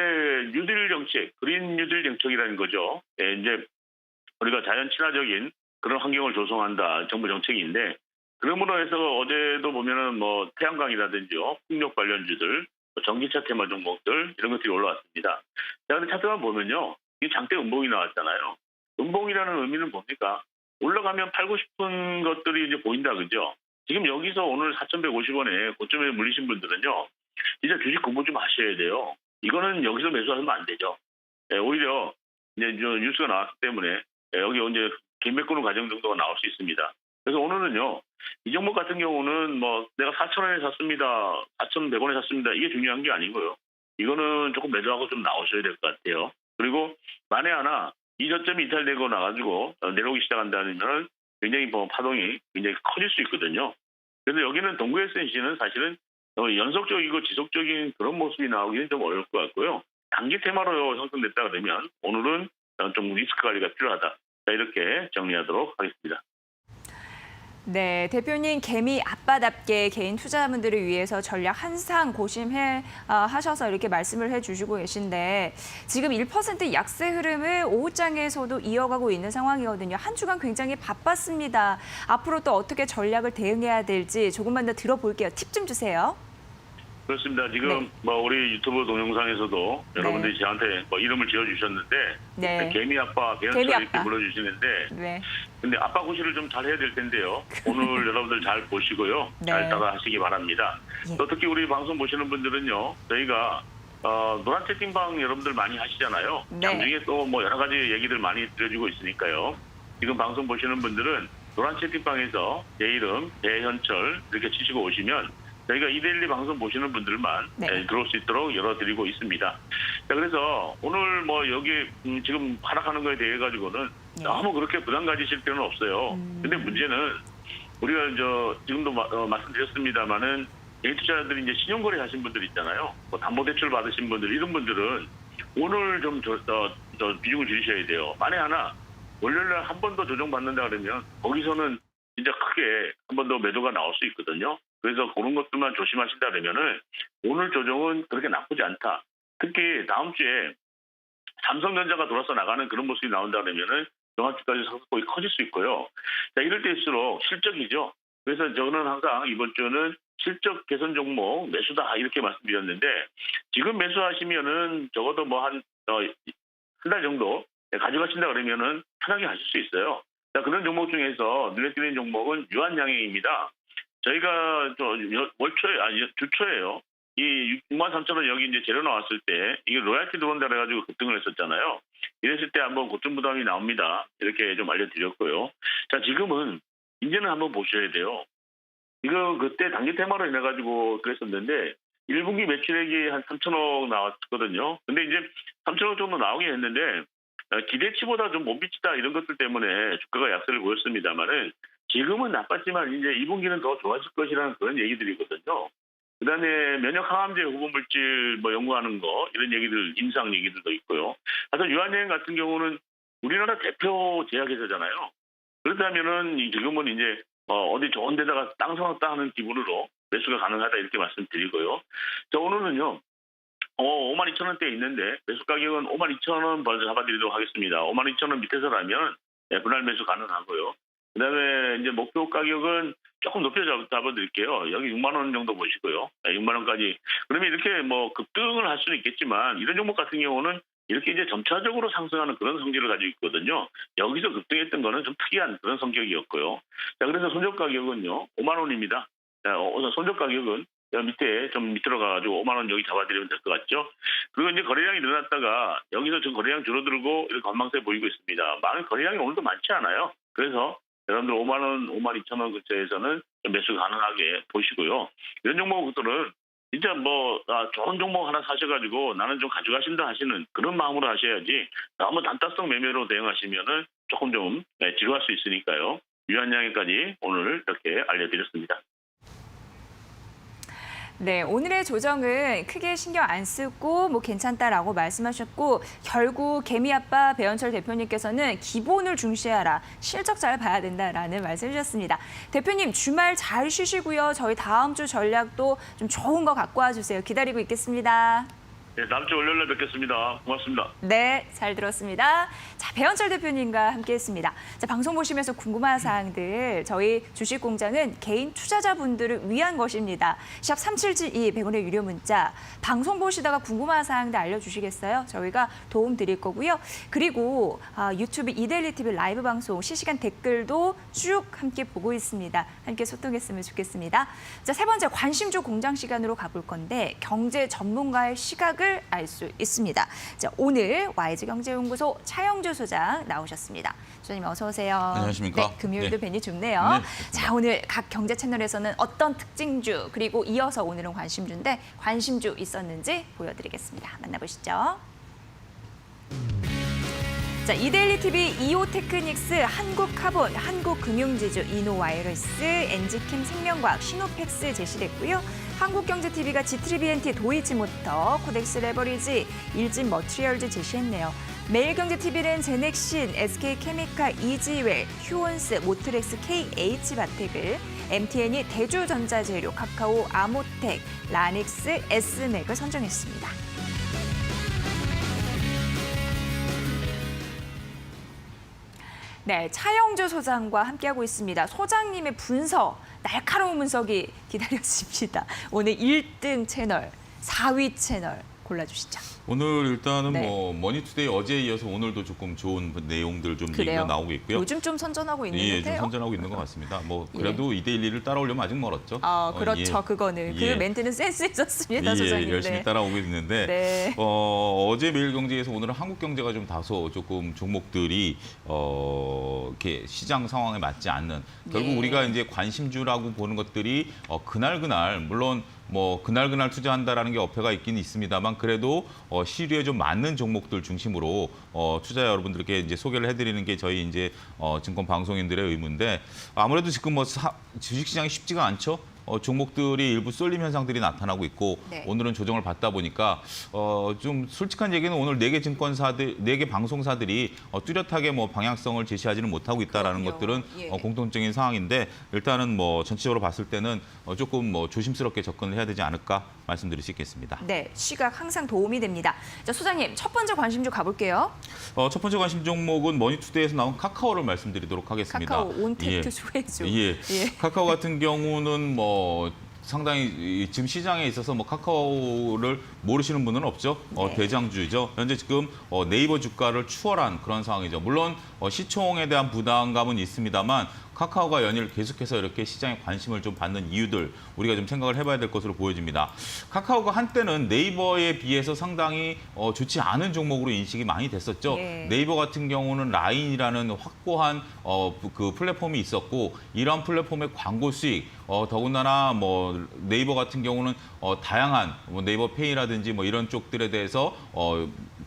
뉴딜 정책, 그린 뉴딜 정책이라는 거죠. 예, 이제 우리가 자연 친화적인 그런 환경을 조성한다 정부 정책인데 그러므로 해서 어제도 보면은 뭐 태양광이라든지요 풍력 관련주들 전기차 테마 종목들 이런 것들이 올라왔습니다. 자, 근데 차트만 보면요 이 장대 음봉이 나왔잖아요. 음봉이라는 의미는 뭡니까? 올라가면 팔고 싶은 것들이 이제 보인다 그죠? 지금 여기서 오늘 4,150원에 고점에 물리신 분들은요 진짜 주식 공부 좀 하셔야 돼요. 이거는 여기서 매수하면 안 되죠. 예, 오히려 이제 뉴스가 나왔기 때문에 여기 이제 긴매꾸는 과정 정도가 나올 수 있습니다. 그래서 오늘은요, 이 종목 같은 경우는 뭐 내가 4,000원에 샀습니다, 4,100원에 샀습니다. 이게 중요한 게 아니고요. 이거는 조금 매도하고 좀 나오셔야 될 것 같아요. 그리고 만에 하나 이 저점이 이탈되고 나가지고 내려오기 시작한다면 굉장히 뭐 파동이 굉장히 커질 수 있거든요. 그래서 여기는 동구 SNC는 사실은 연속적이고 지속적인 그런 모습이 나오기는 좀 어려울 것 같고요. 단기 테마로 형성됐다 그러면 오늘은 좀 리스크 관리가 필요하다. 자, 이렇게 정리하도록 하겠습니다. 네, 대표님 개미 아빠답게 개인 투자자분들을 위해서 전략 항상 고심해 하셔서 이렇게 말씀을 해주시고 계신데 지금 1% 약세 흐름을 오후장에서도 이어가고 있는 상황이거든요. 한 주간 굉장히 바빴습니다. 앞으로 또 어떻게 전략을 대응해야 될지 조금만 더 들어볼게요. 팁 좀 주세요. 그렇습니다. 지금 네. 뭐 우리 유튜브 동영상에서도 여러분들이 저한테 뭐 이름을 지어주셨는데 네. 개미 아빠, 개연철 개미 이렇게 아빠. 불러주시는데 네. 근데 아빠 구실을 좀 잘 해야 될 텐데요. 오늘 여러분들 잘 보시고요. 네. 잘 따라하시기 바랍니다. 예. 또 특히 우리 방송 보시는 분들은요. 저희가 노란 채팅방 여러분들 많이 하시잖아요. 네. 나중에 또 뭐 여러 가지 얘기들 많이 들려주고 있으니까요. 지금 방송 보시는 분들은 노란 채팅방에서 제 이름 배현철 이렇게 치시고 오시면 저희가 이데일리 방송 보시는 분들만 네. 들어올 수 있도록 열어드리고 있습니다. 자, 그래서 오늘 뭐 여기 지금 하락하는 거에 대해 가지고는 네. 너무 그렇게 부담 가지실 필요는 없어요. 근데 문제는 우리가 지금도 말씀드렸습니다만은 개인 투자자들이 이제 신용거래 하신 분들 있잖아요. 뭐 담보대출 받으신 분들 이런 분들은 오늘 좀 비중을 줄이셔야 돼요. 만에 하나 월요일날 한 번 더 조정받는다 그러면 거기서는 진짜 크게 한 번 더 매도가 나올 수 있거든요. 그래서 그런 것들만 조심하신다 그러면은 오늘 조정은 그렇게 나쁘지 않다. 특히 다음 주에 삼성전자가 돌아서 나가는 그런 모습이 나온다 그러면은 종합주가지 상승폭이 커질 수 있고요. 자, 이럴 때일수록 실적이죠. 그래서 저는 항상 이번 주는 실적 개선 종목 매수다 이렇게 말씀드렸는데 지금 매수하시면은 적어도 뭐 한 달 정도 가져가신다 그러면은 편하게 가실 수 있어요. 자, 그런 종목 중에서 눈에 띄는 종목은 유한양행입니다. 저희가 주초에요. 이 63,000원 여기 이제 재료 나왔을 때 이게 로얄티 들어온다 그래가지고 급등을 했었잖아요. 이랬을 때 한번 고점 부담이 나옵니다. 이렇게 좀 알려드렸고요. 자, 지금은 이제는 한번 보셔야 돼요. 이거 그때 단기 테마로 인해가지고 그랬었는데 1분기 매출액이 한 3,000억 나왔거든요. 근데 이제 3,000억 정도 나오긴 했는데 기대치보다 좀 못 미치다 이런 것들 때문에 주가가 약세를 보였습니다만은 지금은 나빴지만 이제 2분기는 더 좋아질 것이라는 그런 얘기들이거든요. 그다음에 면역 항암제 후보 물질 뭐 연구하는 거 이런 얘기들 임상 얘기들도 있고요. 하여튼 유한여행 같은 경우는 우리나라 대표 제약회사잖아요. 그렇다면은 지금은 이제 어디 좋은 데다가 땅 사놨다 하는 기분으로 매수가 가능하다 이렇게 말씀드리고요. 자, 오늘은요. 52,000원대에 있는데 매수 가격은 52,000원 벌써 잡아드리도록 하겠습니다. 52,000원 밑에서라면 분할 매수 가능하고요. 그다음에 이제 목표 가격은 조금 높여 잡아드릴게요. 여기 6만 원 정도 보시고요. 6만 원까지. 그러면 이렇게 뭐 급등을 할 수는 있겠지만 이런 종목 같은 경우는 이렇게 이제 점차적으로 상승하는 그런 성질을 가지고 있거든요. 여기서 급등했던 거는 좀 특이한 그런 성격이었고요. 자, 그래서 손절 가격은요 5만 원입니다. 자, 손절 가격은 밑에 좀 밑으로 가가지고 5만 원 여기 잡아드리면 될 것 같죠. 그리고 이제 거래량이 늘어났다가 여기서 지금 거래량 줄어들고 이렇게 관망세 보이고 있습니다. 많은 거래량이 오늘도 많지 않아요. 그래서 여러분들 5만 원, 5만 2천 원 근처에서는 매수 가능하게 보시고요. 이런 종목들은 진짜 뭐 좋은 종목 하나 사셔가지고 나는 좀 가져가신다 하시는 그런 마음으로 하셔야지 너무 단타성 매매로 대응하시면은 조금 좀 지루할 수 있으니까요. 유한양에까지 오늘 이렇게 알려드렸습니다. 네, 오늘의 조정은 크게 신경 안 쓰고 뭐 괜찮다라고 말씀하셨고 결국 개미아빠 배현철 대표님께서는 기본을 중시하라, 실적 잘 봐야 된다라는 말씀 주셨습니다. 대표님 주말 잘 쉬시고요. 저희 다음 주 전략도 좀 좋은 거 갖고 와주세요. 기다리고 있겠습니다. 네, 다음 주 월요일에 뵙겠습니다. 고맙습니다. 네, 잘 들었습니다. 자, 배현철 대표님과 함께했습니다. 자, 방송 보시면서 궁금한 사항들 저희 주식공장은 개인 투자자분들을 위한 것입니다. 샵 3772 100원의 유료 문자 방송 보시다가 궁금한 사항들 알려주시겠어요? 저희가 도움 드릴 거고요. 그리고 유튜브 이데일리 TV 라이브 방송 실시간 댓글도 쭉 함께 보고 있습니다. 함께 소통했으면 좋겠습니다. 자, 세 번째 관심주 공장 시간으로 가볼 건데 경제 전문가의 시각을 알 수 있습니다. 자, 오늘 YG경제연구소 차영주 소장 나오셨습니다. 소장님 어서 오세요. 안녕하십니까? 네, 금요일도 네. 뵈니 좋네요. 네, 자, 오늘 각 경제 채널에서는 어떤 특징주 그리고 이어서 오늘은 관심주인데 관심주 있었는지 보여드리겠습니다. 만나보시죠. 자, 이데일리 TV 이오테크닉스, 한국카본, 한국금융지주, 이노와이러스, 엔지킴 생명과학, 시노펙스 제시됐고요. 한국경제TV가 G3BNT, 도이치모터, 코덱스 레버리지, 일진 머트리얼즈 제시했네요. 매일경제TV는 제넥신, SK케미칼, 이지웰, 휴원스, 모트렉스, KH바텍을, MTN이 대주전자재료, 카카오, 아모텍, 라닉스, S맥을 선정했습니다. 네, 차영주 소장과 함께하고 있습니다. 소장님의 분석, 날카로운 분석이 기다렸습니다. 오늘 1등 채널, 4위 채널 골라주시죠. 오늘 일단은 네. 뭐 머니투데이 어제에 이어서 오늘도 조금 좋은 내용들 좀 그래요? 얘기가 나오고 있고요. 요즘 좀 선전하고 있는 예, 것 좀 같아요. 선전하고 있는 것 같습니다. 뭐 그래도 이데일리를 따라오려면 아직 멀었죠. 그렇죠. 예. 그거는. 그 예. 멘트는 센스 있었습니다, 예, 소장님. 열심히 네. 따라오고 있는데 네. 어제 매일경제에서 오늘은 한국경제가 좀 다소 조금 종목들이 이렇게 시장 상황에 맞지 않는 결국 예. 우리가 이제 관심주라고 보는 것들이 그날 물론 뭐 그날 투자한다라는 게 어폐가 있긴 있습니다만 그래도 시류에 좀 맞는 종목들 중심으로 투자 여러분들께 이제 소개를 해드리는 게 저희 이제 증권 방송인들의 의무인데 아무래도 지금 뭐 주식시장이 쉽지가 않죠. 종목들이 일부 쏠림 현상들이 나타나고 있고 네. 오늘은 조정을 받다 보니까 좀 솔직한 얘기는 오늘 4개 증권사들, 4개 방송사들이 뚜렷하게 뭐 방향성을 제시하지는 못하고 있다라는 그럼요. 것들은 예. 공통적인 상황인데 일단은 뭐 전체적으로 봤을 때는 조금 뭐 조심스럽게 접근을 해야 되지 않을까 말씀드릴 수 있겠습니다. 네, 시각 항상 도움이 됩니다. 자, 소장님, 첫 번째 관심주 가볼게요. 첫 번째 관심 종목은 머니투데이에서 나온 카카오를 말씀드리도록 하겠습니다. 카카오 온택트 예. 소외주. 예. 카카오 같은 경우는 뭐 상당히 지금 시장에 있어서 뭐 카카오를 모르시는 분은 없죠. 네. 대장주죠. 현재 지금 네이버 주가를 추월한 그런 상황이죠. 물론 시총에 대한 부담감은 있습니다만 카카오가 연일 계속해서 이렇게 시장에 관심을 좀 받는 이유들 우리가 좀 생각을 해봐야 될 것으로 보여집니다. 카카오가 한때는 네이버에 비해서 상당히 좋지 않은 종목으로 인식이 많이 됐었죠. 예. 네이버 같은 경우는 라인이라는 확고한 그 플랫폼이 있었고 이러한 플랫폼의 광고 수익 더군다나 뭐 네이버 같은 경우는 다양한 뭐 네이버 페이라든지 뭐 이런 쪽들에 대해서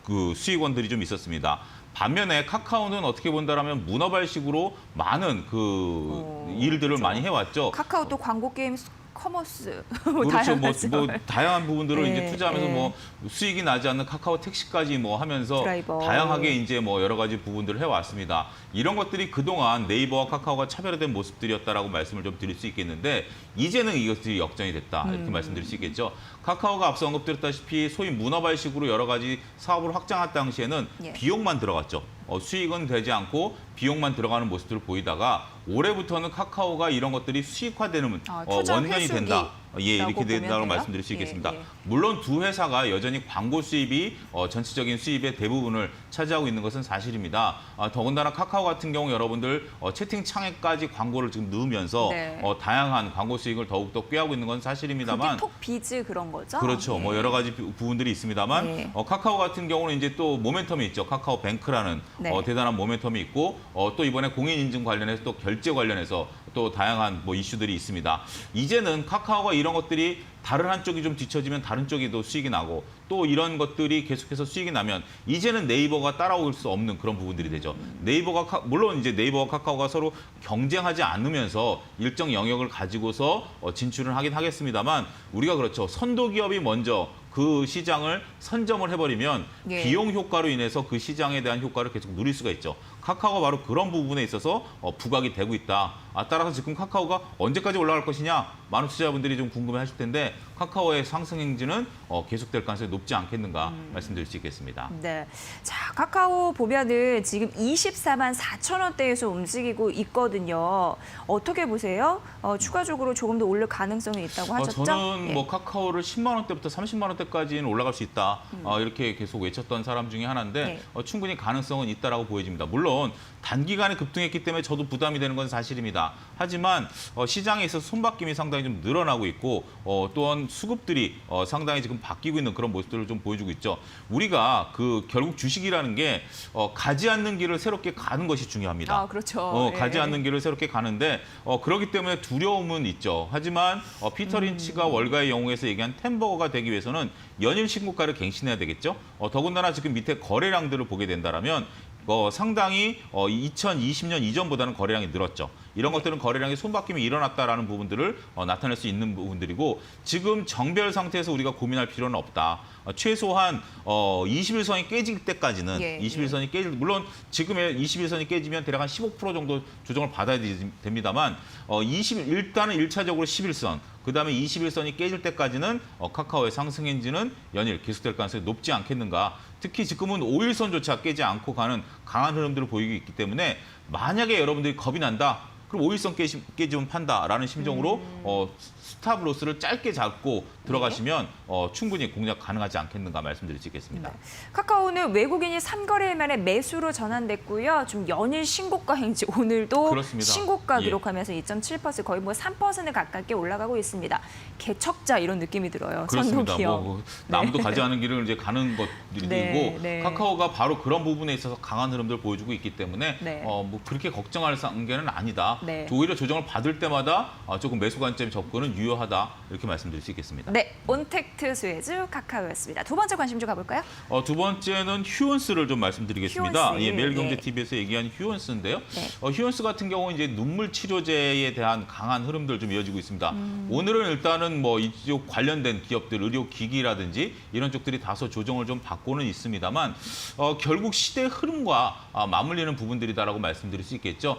그 수익원들이 좀 있었습니다. 반면에 카카오는 어떻게 본다라면 문어발식으로 많은 그 일들을 그렇죠. 많이 해왔죠. 카카오 또 광고 게임 커머스, 그렇죠. 다양하죠. 뭐 다양한 부분들을 네, 이제 투자하면서 네. 뭐 수익이 나지 않는 카카오 택시까지 뭐 하면서 드라이버. 다양하게 이제 뭐 여러 가지 부분들을 해왔습니다. 이런 것들이 그동안 네이버와 카카오가 차별화된 모습들이었다라고 말씀을 좀 드릴 수 있겠는데 이제는 이것들이 역전이 됐다 이렇게 말씀드릴 수 있겠죠. 카카오가 앞서 언급드렸다시피 소위 문어발식으로 여러 가지 사업을 확장할 당시에는 예. 비용만 들어갔죠. 수익은 되지 않고 비용만 들어가는 모습들을 보이다가 올해부터는 카카오가 이런 것들이 수익화되는 투자 원년이 회수기. 된다. 예, 이렇게 보면 된다고 돼요? 말씀드릴 수 있겠습니다. 예, 예. 물론 두 회사가 여전히 광고 수입이 전체적인 수입의 대부분을 차지하고 있는 것은 사실입니다. 더군다나 카카오 같은 경우 여러분들 채팅창에까지 광고를 지금 넣으면서 네. 다양한 광고 수익을 더욱더 꾀하고 있는 건 사실입니다만 그게 톡비즈 그런 거죠? 그렇죠. 예. 뭐 여러 가지 부분들이 있습니다만 예. 카카오 같은 경우는 이제 또 모멘텀이 있죠. 카카오 뱅크라는 네. 대단한 모멘텀이 있고 또 이번에 공인인증 관련해서 또 결제 관련해서 또 다양한 뭐 이슈들이 있습니다. 이제는 카카오가 이런 것들이 다른 한쪽이 좀 뒤처지면 다른 쪽이 또 수익이 나고 또 이런 것들이 계속해서 수익이 나면 이제는 네이버가 따라올 수 없는 그런 부분들이 되죠. 네이버가 물론 이제 네이버와 카카오가 서로 경쟁하지 않으면서 일정 영역을 가지고서 진출을 하긴 하겠습니다만 우리가 그렇죠. 선도 기업이 먼저 그 시장을 선점을 해버리면 예. 비용 효과로 인해서 그 시장에 대한 효과를 계속 누릴 수가 있죠. 카카오가 바로 그런 부분에 있어서 부각이 되고 있다. 따라서 지금 카카오가 언제까지 올라갈 것이냐 많은 투자자분들이 좀 궁금해하실 텐데 카카오의 상승 행진은 계속될 가능성이 높지 않겠는가 말씀드릴 수 있겠습니다. 네. 자, 카카오 보면은 지금 24만 4천 원대에서 움직이고 있거든요. 어떻게 보세요? 추가적으로 조금 더 오를 가능성이 있다고 하셨죠? 저는 예. 뭐 카카오를 10만 원대부터 30만 원대까지는 올라갈 수 있다. 이렇게 계속 외쳤던 사람 중에 하나인데 충분히 가능성은 있다라고 보여집니다. 물론 단기간에 급등했기 때문에 저도 부담이 되는 건 사실입니다. 하지만 시장에 있어서 손바뀜이 상당히 좀 늘어나고 있고 또한 수급들이 상당히 지금 바뀌고 있는 그런 모습들을 좀 보여주고 있죠. 우리가 결국 주식이라는 게 가지 않는 길을 새롭게 가는 것이 중요합니다. 그렇죠. 가지 예. 않는 길을 새롭게 가는데 그렇기 때문에 두려움은 있죠. 하지만 피터 린치가 월가의 영웅에서 얘기한 템버거가 되기 위해서는 연일 신고가를 갱신해야 되겠죠. 더군다나 지금 밑에 거래량들을 보게 된다면 상당히 2020년 이전보다는 거래량이 늘었죠. 이런 것들은 거래량의 손바뀜이 일어났다라는 부분들을 나타낼 수 있는 부분들이고 지금 정별 상태에서 우리가 고민할 필요는 없다. 최소한 21선이 깨질 때까지는 예, 21선이 물론 지금의 21선이 깨지면 대략 한 15% 정도 조정을 받아야 됩니다만 일단은 1차적으로 11선 그다음에 21선이 깨질 때까지는 카카오의 상승 엔진은 연일 계속될 가능성이 높지 않겠는가. 특히 지금은 5일선조차 깨지 않고 가는 강한 흐름들을 보이고 있기 때문에 만약에 여러분들이 겁이 난다. 그럼 5일선 깨지면 판다라는 심정으로 스탑로스를 짧게 잡고 들어가시면 충분히 공략 가능하지 않겠는가 말씀드릴 수 있겠습니다. 네. 카카오는 외국인이 3거래일 만에 매수로 전환됐고요. 좀 연일 신고가 행진 오늘도 그렇습니다. 신고가 예. 기록하면서 2.7% 거의 뭐 3% 가깝게 올라가고 있습니다. 개척자 이런 느낌이 들어요. 그렇습니다. 선도기업. 나무도 가지 않은 길을 이제 가는 것들이고 네, 네. 카카오가 바로 그런 부분에 있어서 강한 흐름들을 보여주고 있기 때문에 네. 뭐 그렇게 걱정할 단계는 아니다. 네. 오히려 조정을 받을 때마다 조금 매수 관점 접근은 유효하다 이렇게 말씀드릴 수 있겠습니다. 네, 온택트 스웨즈 카카오였습니다. 두 번째 관심주 가볼까요? 두 번째는 휴원스를 좀 말씀드리겠습니다. 휴원스. 매일경제TV에서 얘기한 휴원스인데요. 네. 휴원스 같은 경우는 이제 눈물 치료제에 대한 강한 흐름들 좀 이어지고 있습니다. 오늘은 일단은 뭐 이쪽 관련된 기업들, 의료기기라든지 이런 쪽들이 다소 조정을 좀 받고는 있습니다만 결국 시대 흐름과 맞물리는 부분들이다라고 말씀드릴 수 있겠죠.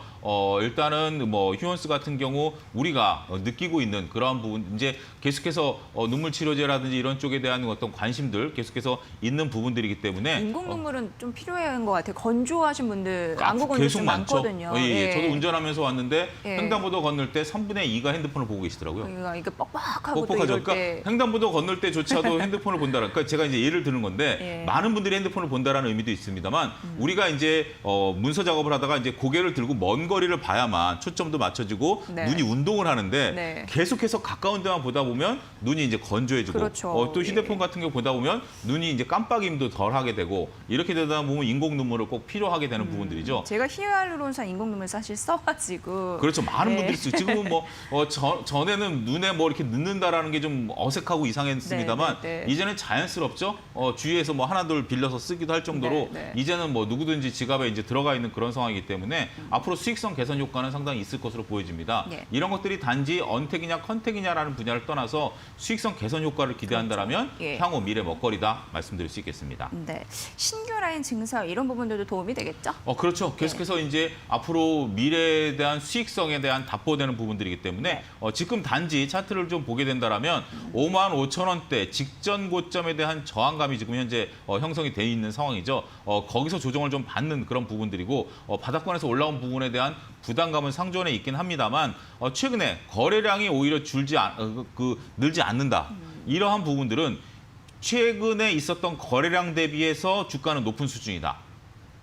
일단은 뭐 휴원스 같은 경우 우리가 느끼고 있는 그러한 부분 이제 계속해서 눈물 치료제라든지 이런 쪽에 대한 어떤 관심들 계속해서 있는 부분들이기 때문에 인공 눈물은 좀 필요한 것 같아요. 건조하신 분들 안구 건조 계속 좀 많죠. 많거든요. 예. 저도 운전하면서 왔는데 예. 횡단보도 건널 때 3분의 2가 핸드폰을 보고 계시더라고요. 그러니까 이게 뻑뻑하고 또 뻑뻑하죠. 이럴 때 그러니까 횡단보도 건널 때조차도 핸드폰을 본다는. 그러니까 제가 이제 예를 드는 건데 예. 많은 분들이 핸드폰을 본다라는 의미도 있습니다만 우리가 이제 문서 작업을 하다가 이제 고개를 들고 먼 거리를 봐야만 초점도 맞춰지고 네. 눈이 운동을 하는데 네. 계속해서 가까운 데만 보다 보면 눈이 이제 건조해지고 그렇죠. 또 휴대폰 예. 같은 거 보다 보면 눈이 이제 깜빡임도 덜 하게 되고 이렇게 되다 보면 인공 눈물을 꼭 필요하게 되는 부분들이죠. 제가 히알루론산 인공 눈물 사실 써가지고 그렇죠. 많은 네. 분들이 있어요. 지금은 뭐 전에는 눈에 뭐 이렇게 넣는다라는 게 좀 어색하고 이상했습니다만 네, 네, 네. 이제는 자연스럽죠. 주위에서 뭐 하나둘 빌려서 쓰기도 할 정도로 네, 네. 이제는 뭐 누구든지 지갑에 이제 들어가 있는 그런 상황이기 때문에 앞으로 수익성 개선 효과는 상당히 상당히 있을 것으로 보여집니다. 네. 이런 것들이 단지 언택이냐 컨택이냐라는 분야를 떠나서 수익성 개선 효과를 기대한다라면 그렇죠. 예. 향후 미래 먹거리다 말씀드릴 수 있겠습니다. 네. 신규 라인 증설 이런 부분들도 도움이 되겠죠? 그렇죠. 계속해서 이제 앞으로 미래에 대한 수익성에 대한 답보되는 부분들이기 때문에 네. 지금 단지 차트를 좀 보게 된다라면 55,000원대 직전 고점에 대한 저항감이 지금 현재 형성이 돼 있는 상황이죠. 거기서 조정을 좀 받는 그런 부분들이고 바닥권에서 올라온 부분에 대한 부담감은 상존해 있긴 합니다만 최근에 거래량이 오히려 늘지 않는다. 이러한 부분들은 최근에 있었던 거래량 대비해서 주가는 높은 수준이다.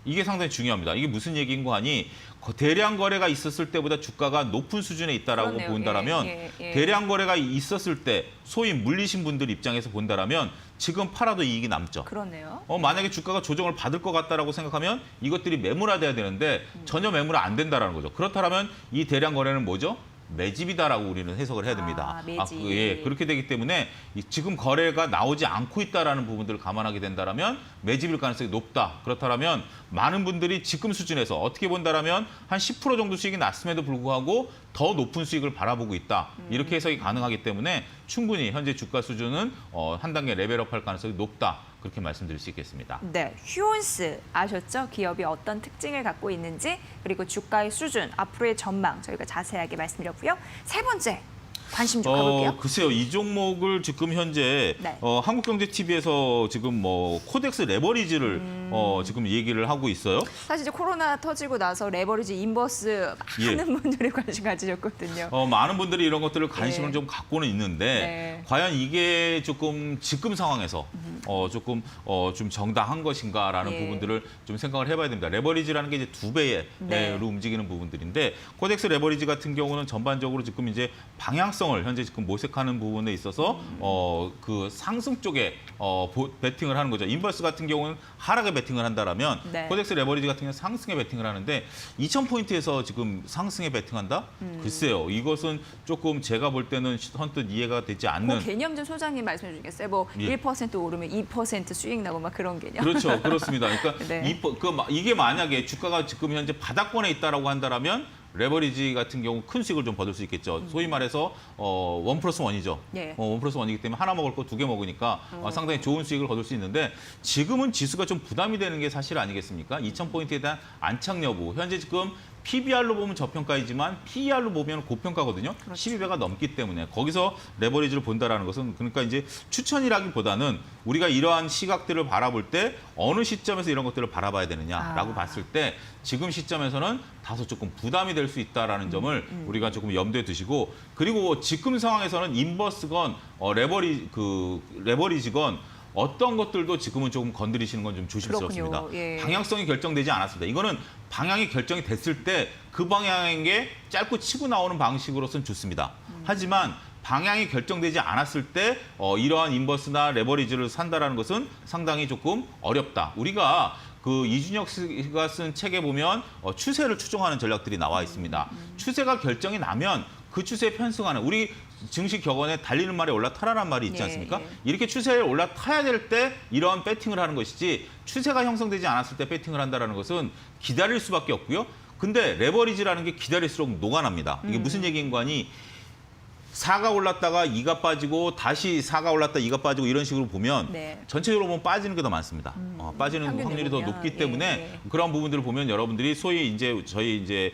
이게 상당히 중요합니다. 이게 무슨 얘기인 거 하니 대량 거래가 있었을 때보다 주가가 높은 수준에 있다라고 그렇네요. 본다라면 예. 대량 거래가 있었을 때 소위 물리신 분들 입장에서 본다라면 지금 팔아도 이익이 남죠. 그러네요. 만약에 주가가 조정을 받을 것 같다라고 생각하면 이것들이 매물화돼야 되는데 전혀 매물화 안 된다라는 거죠. 그렇다면 이 대량 거래는 뭐죠? 매집이다라고 우리는 해석을 해야 됩니다. 매집. 그렇게 되기 때문에 지금 거래가 나오지 않고 있다라는 부분들을 감안하게 된다라면 매집일 가능성이 높다. 그렇다면 많은 분들이 지금 수준에서 어떻게 본다라면 한 10% 정도 수익이 났음에도 불구하고 더 높은 수익을 바라보고 있다. 이렇게 해석이 가능하기 때문에 충분히 현재 주가 수준은 한 단계 레벨업할 가능성이 높다. 그렇게 말씀드릴 수 있겠습니다. 네, 휴온스 아셨죠? 기업이 어떤 특징을 갖고 있는지 그리고 주가의 수준, 앞으로의 전망 저희가 자세하게 말씀드렸고요. 세 번째 관심 좀 가볼게요. 글쎄요, 이 종목을 지금 현재 네. 한국경제TV에서 지금 코덱스 레버리지를 지금 얘기를 하고 있어요. 사실 이제 코로나 터지고 나서 레버리지 인버스 많은 분들이 관심 가지셨거든요. 많은 분들이 이런 것들을 관심을 네. 좀 갖고는 있는데 네. 과연 이게 조금 지금 상황에서 조금 좀 정당한 것인가라는 예. 부분들을 좀 생각을 해봐야 됩니다. 레버리지라는 게 이제 2배로 네. 움직이는 부분들인데 코덱스 레버리지 같은 경우는 전반적으로 지금 이제 방향성을 현재 지금 모색하는 부분에 있어서 그 상승 쪽에 베팅을 하는 거죠. 인버스 같은 경우는 하락에 베팅을 한다라면 네. 코덱스 레버리지 같은 경우는 상승에 베팅을 하는데 2,000포인트에서 지금 상승에 베팅한다? 글쎄요. 이것은 조금 제가 볼 때는 선뜻 이해가 되지 않는 그 개념 좀 소장님 말씀해 주시겠어요? 뭐 예. 1% 오르면 2% 수익 나고 막 그런 개념. 그렇죠. 그렇습니다. 그러니까 네. 이게 만약에 주가가 지금 현재 바닥권에 있다라고 한다라면 레버리지 같은 경우 큰 수익을 좀 받을 수 있겠죠. 소위 말해서 1+1이죠. 예. 1+1이기 때문에 하나 먹을 거 2개 먹으니까 상당히 좋은 수익을 거둘 수 있는데 지금은 지수가 좀 부담이 되는 게 사실 아니겠습니까? 2,000포인트에 대한 안착 여부. 현재 지금 PBR로 보면 저평가이지만 PER로 보면 고평가거든요. 그렇죠. 12배가 넘기 때문에 거기서 레버리지를 본다라는 것은 그러니까 이제 추천이라기보다는 우리가 이러한 시각들을 바라볼 때 어느 시점에서 이런 것들을 바라봐야 되느냐라고 봤을 때 지금 시점에서는 다소 조금 부담이 될 수 있다라는 점을 우리가 조금 염두에 두시고 그리고 지금 상황에서는 인버스건 레버리지건 어떤 것들도 지금은 조금 건드리시는 건 좀 조심스럽습니다. 그렇군요. 예. 방향성이 결정되지 않았습니다. 이거는 방향이 결정이 됐을 때 그 방향에 짧고 치고 나오는 방식으로서는 좋습니다. 하지만 방향이 결정되지 않았을 때 이러한 인버스나 레버리지를 산다라는 것은 상당히 조금 어렵다. 우리가 그 이준혁 씨가 쓴 책에 보면 추세를 추종하는 전략들이 나와 있습니다. 추세가 결정이 나면 그 추세에 편승하는 우리 증시 격언에 달리는 말에 올라타라는 말이 있지 예, 않습니까? 예. 이렇게 추세에 올라타야 될 때 이러한 배팅을 하는 것이지 추세가 형성되지 않았을 때 배팅을 한다는 것은 기다릴 수밖에 없고요. 근데 레버리지라는 게 기다릴수록 녹아납니다. 이게 무슨 얘기인 거 아니? 4가 올랐다가 2가 빠지고 다시 4가 올랐다 2가 빠지고 이런 식으로 보면 네. 전체적으로 보면 빠지는 게 더 많습니다. 빠지는 평균 확률이 더 내보면. 높기 때문에 예. 그런 부분들을 보면 여러분들이 소위 이제 저희 이제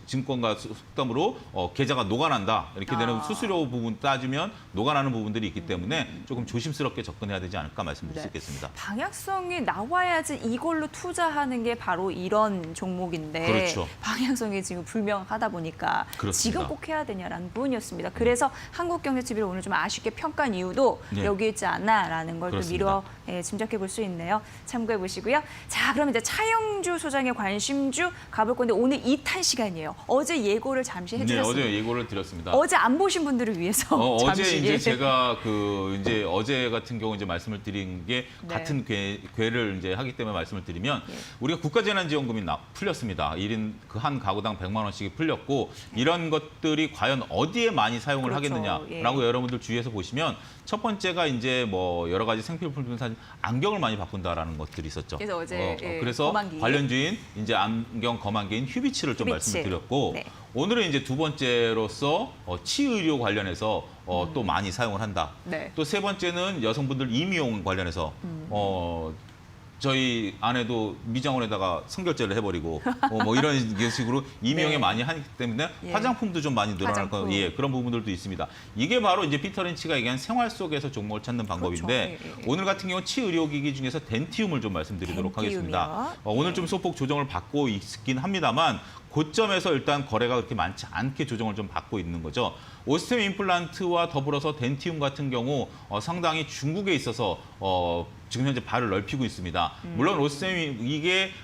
증권가 속담으로 계좌가 녹아난다 이렇게 되는 수수료 부분 따지면 녹아나는 부분들이 있기 때문에 조금 조심스럽게 접근해야 되지 않을까 말씀드릴 수 네. 있겠습니다. 방향성이 나와야지 이걸로 투자하는 게 바로 이런 종목인데 그렇죠. 방향성이 지금 불명하다 보니까 그렇습니다. 지금 꼭 해야 되냐라는 부분이었습니다. 그래서 한국경제TV를 오늘 좀 아쉽게 평가한 이유도 네. 여기 있지 않나라는 걸 또 그렇습니다. 미뤄 짐작해 볼 수 있네요. 참고해 보시고요. 자, 그럼 이제 차영주 소장의 관심주 가볼 건데 오늘 2탄 시간이에요. 어제 예고를 잠시 네, 해주셨습니다. 어제 예고를 드렸습니다. 어제 안 보신 분들을 위해서 어제 잠시 이제 예. 제가 이제 어제 같은 경우 이제 말씀을 드린 게 네. 같은 괴를 이제 하기 때문에 말씀을 드리면 예. 우리가 국가재난지원금이 풀렸습니다. 1인 그 한 가구당 100만 원씩이 풀렸고 이런 것들이 과연 어디에 많이 사용을 그렇죠. 하겠느냐라고 여러분들 주위에서 보시면 첫 번째가 이제 뭐 여러 가지 생필품 중에서 안경을 많이 바꾼다라는 것들이 있었죠. 그래서 어제 그래서 검안기. 관련주인 이제 안경 검안기인 휴비치를 좀 휴비치. 말씀을 드렸고 네. 오늘은 이제 두 번째로서 치의료 관련해서 또 많이 사용을 한다. 네. 또 세 번째는 여성분들 이미용 관련해서 저희 아내도 미장원에다가 성결제를 해버리고 뭐 이런 식으로 이미용에 네. 많이 하기 때문에 예. 화장품도 좀 많이 늘어날 거, 화장품. 예, 그런 부분들도 있습니다. 이게 바로 이제 피터 린치가 얘기한 생활 속에서 종목을 찾는 방법인데 그렇죠. 예, 예. 오늘 같은 경우 치의료기기 중에서 덴티움을 좀 말씀드리도록 하겠습니다. 덴티움이요? 오늘 좀 소폭 조정을 받고 있긴 합니다만 고점에서 일단 거래가 그렇게 많지 않게 조정을 좀 받고 있는 거죠. 오스템 임플란트와 더불어서 덴티움 같은 경우 상당히 중국에 있어서 지금 현재 발을 넓히고 있습니다. 물론 오스템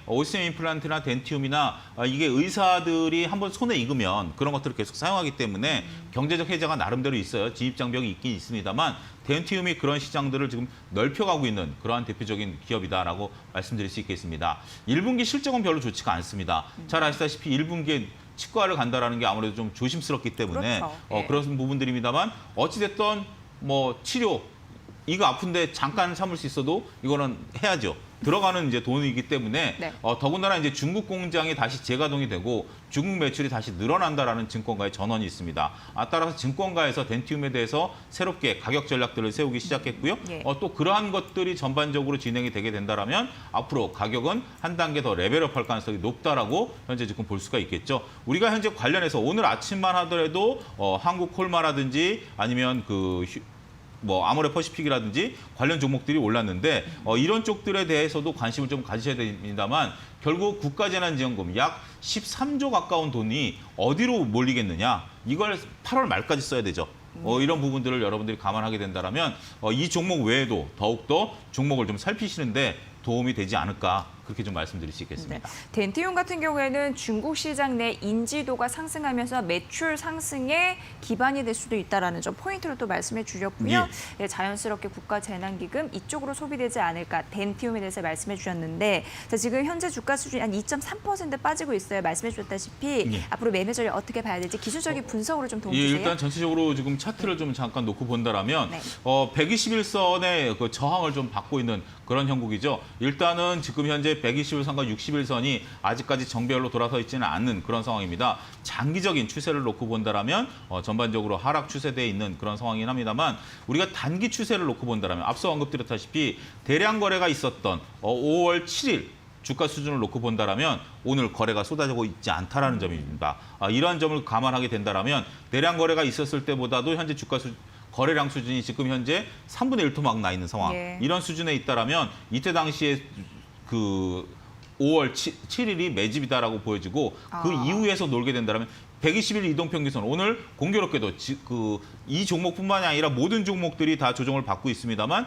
임플란트나 덴티움이나 이게 의사들이 한번 손에 익으면 그런 것들을 계속 사용하기 때문에 경제적 혜자가 나름대로 있어요. 진입장벽이 있긴 있습니다만 덴티움이 그런 시장들을 지금 넓혀가고 있는 그러한 대표적인 기업이다라고 말씀드릴 수 있겠습니다. 1분기 실적은 별로 좋지가 않습니다. 잘 아시다시피 1분기에 치과를 간다라는 게 아무래도 좀 조심스럽기 때문에 그렇죠. 예. 그런 부분들입니다만 어찌됐든 뭐 치료 이거 아픈데 잠깐 참을 수 있어도 이거는 해야죠. 들어가는 이제 돈이기 때문에 네. 더군다나 이제 중국 공장이 다시 재가동이 되고 중국 매출이 다시 늘어난다라는 증권가의 전언이 있습니다. 따라서 증권가에서 덴티움에 대해서 새롭게 가격 전략들을 세우기 시작했고요. 예. 또 그러한 것들이 전반적으로 진행이 되게 된다라면 앞으로 가격은 한 단계 더 레벨업할 가능성이 높다라고 현재 지금 볼 수가 있겠죠. 우리가 현재 관련해서 오늘 아침만 하더라도 한국콜마라든지 아니면 뭐 아모레퍼시픽이라든지 관련 종목들이 올랐는데 이런 쪽들에 대해서도 관심을 좀 가지셔야 됩니다만 결국 국가재난지원금 약 13조 가까운 돈이 어디로 몰리겠느냐 이걸 8월 말까지 써야 되죠. 이런 부분들을 여러분들이 감안하게 된다면 이 종목 외에도 더욱더 종목을 좀 살피시는데 도움이 되지 않을까 그렇게 좀 말씀드릴 수 있겠습니다. 네. 덴티움 같은 경우에는 중국 시장 내 인지도가 상승하면서 매출 상승에 기반이 될 수도 있다라는 점 포인트로 또 말씀해 주셨고요. 네, 자연스럽게 국가재난기금 이쪽으로 소비되지 않을까 덴티움에 대해서 말씀해 주셨는데 자, 지금 현재 주가 수준이 한 2.3% 빠지고 있어요. 말씀해 주셨다시피 예. 앞으로 매매전략 어떻게 봐야 될지 기술적인 분석으로 좀 도움 주세요. 일단 전체적으로 지금 차트를 좀 잠깐 놓고 본다라면 네. 121선의 그 저항을 좀 받고 있는 그런 형국이죠. 일단은 지금 현재 121선과 61선이 아직까지 정배열로 돌아서 있지는 않는 그런 상황입니다. 장기적인 추세를 놓고 본다라면 전반적으로 하락 추세대에 있는 그런 상황이긴 합니다만 우리가 단기 추세를 놓고 본다라면 앞서 언급드렸다시피 대량 거래가 있었던 5월 7일 주가 수준을 놓고 본다라면 오늘 거래가 쏟아지고 있지 않다라는 점입니다. 이러한 점을 감안하게 된다라면 대량 거래가 있었을 때보다도 현재 거래량 수준이 지금 현재 3분의 1토막 나 있는 상황. 예. 이런 수준에 있다라면 이때 당시에 그 5월 7일이 매집이다라고 보여지고 그 이후에서 놀게 된다면 120일 이동평균선 오늘 공교롭게도 이 종목뿐만이 아니라 모든 종목들이 다 조정을 받고 있습니다만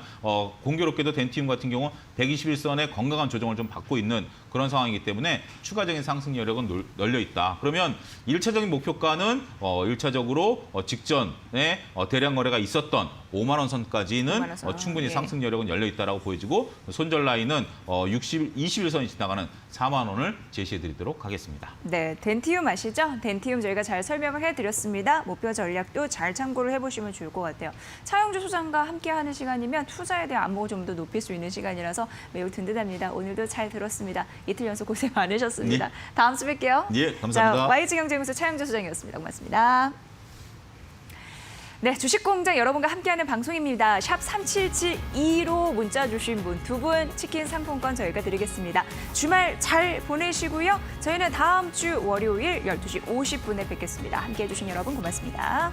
공교롭게도 덴티움 같은 경우 121선의 건강한 조정을 좀 받고 있는 그런 상황이기 때문에 추가적인 상승 여력은 널려 있다. 그러면 1차적인 목표가는 1차적으로 직전에 대량 거래가 있었던 5만 원 선까지는 5만 원 선. 충분히 예. 상승 여력은 열려 있다라고 보여지고 손절 라인은 21선이 지나가는 4만 원을 제시해 드리도록 하겠습니다. 네, 덴티움 아시죠? 덴티움 저희가 잘 설명을 해드렸습니다. 목표 전략도 잘 참고를 해보시면 좋을 것 같아요. 차영주 소장과 함께하는 시간이면 투자에 대한 안목을 좀 더 높일 수 있는 시간이라서 매우 든든합니다. 오늘도 잘 들었습니다. 이틀 연속 고생 많으셨습니다. 네. 다음 주 뵐게요. 예, 감사합니다. 자, YG경제연구소 차영주 소장이었습니다. 고맙습니다. 네, 주식공장 여러분과 함께하는 방송입니다. 샵 3772로 문자 주신 분 2분 치킨 상품권 저희가 드리겠습니다. 주말 잘 보내시고요. 저희는 다음 주 월요일 12시 50분에 뵙겠습니다. 함께해 주신 여러분 고맙습니다.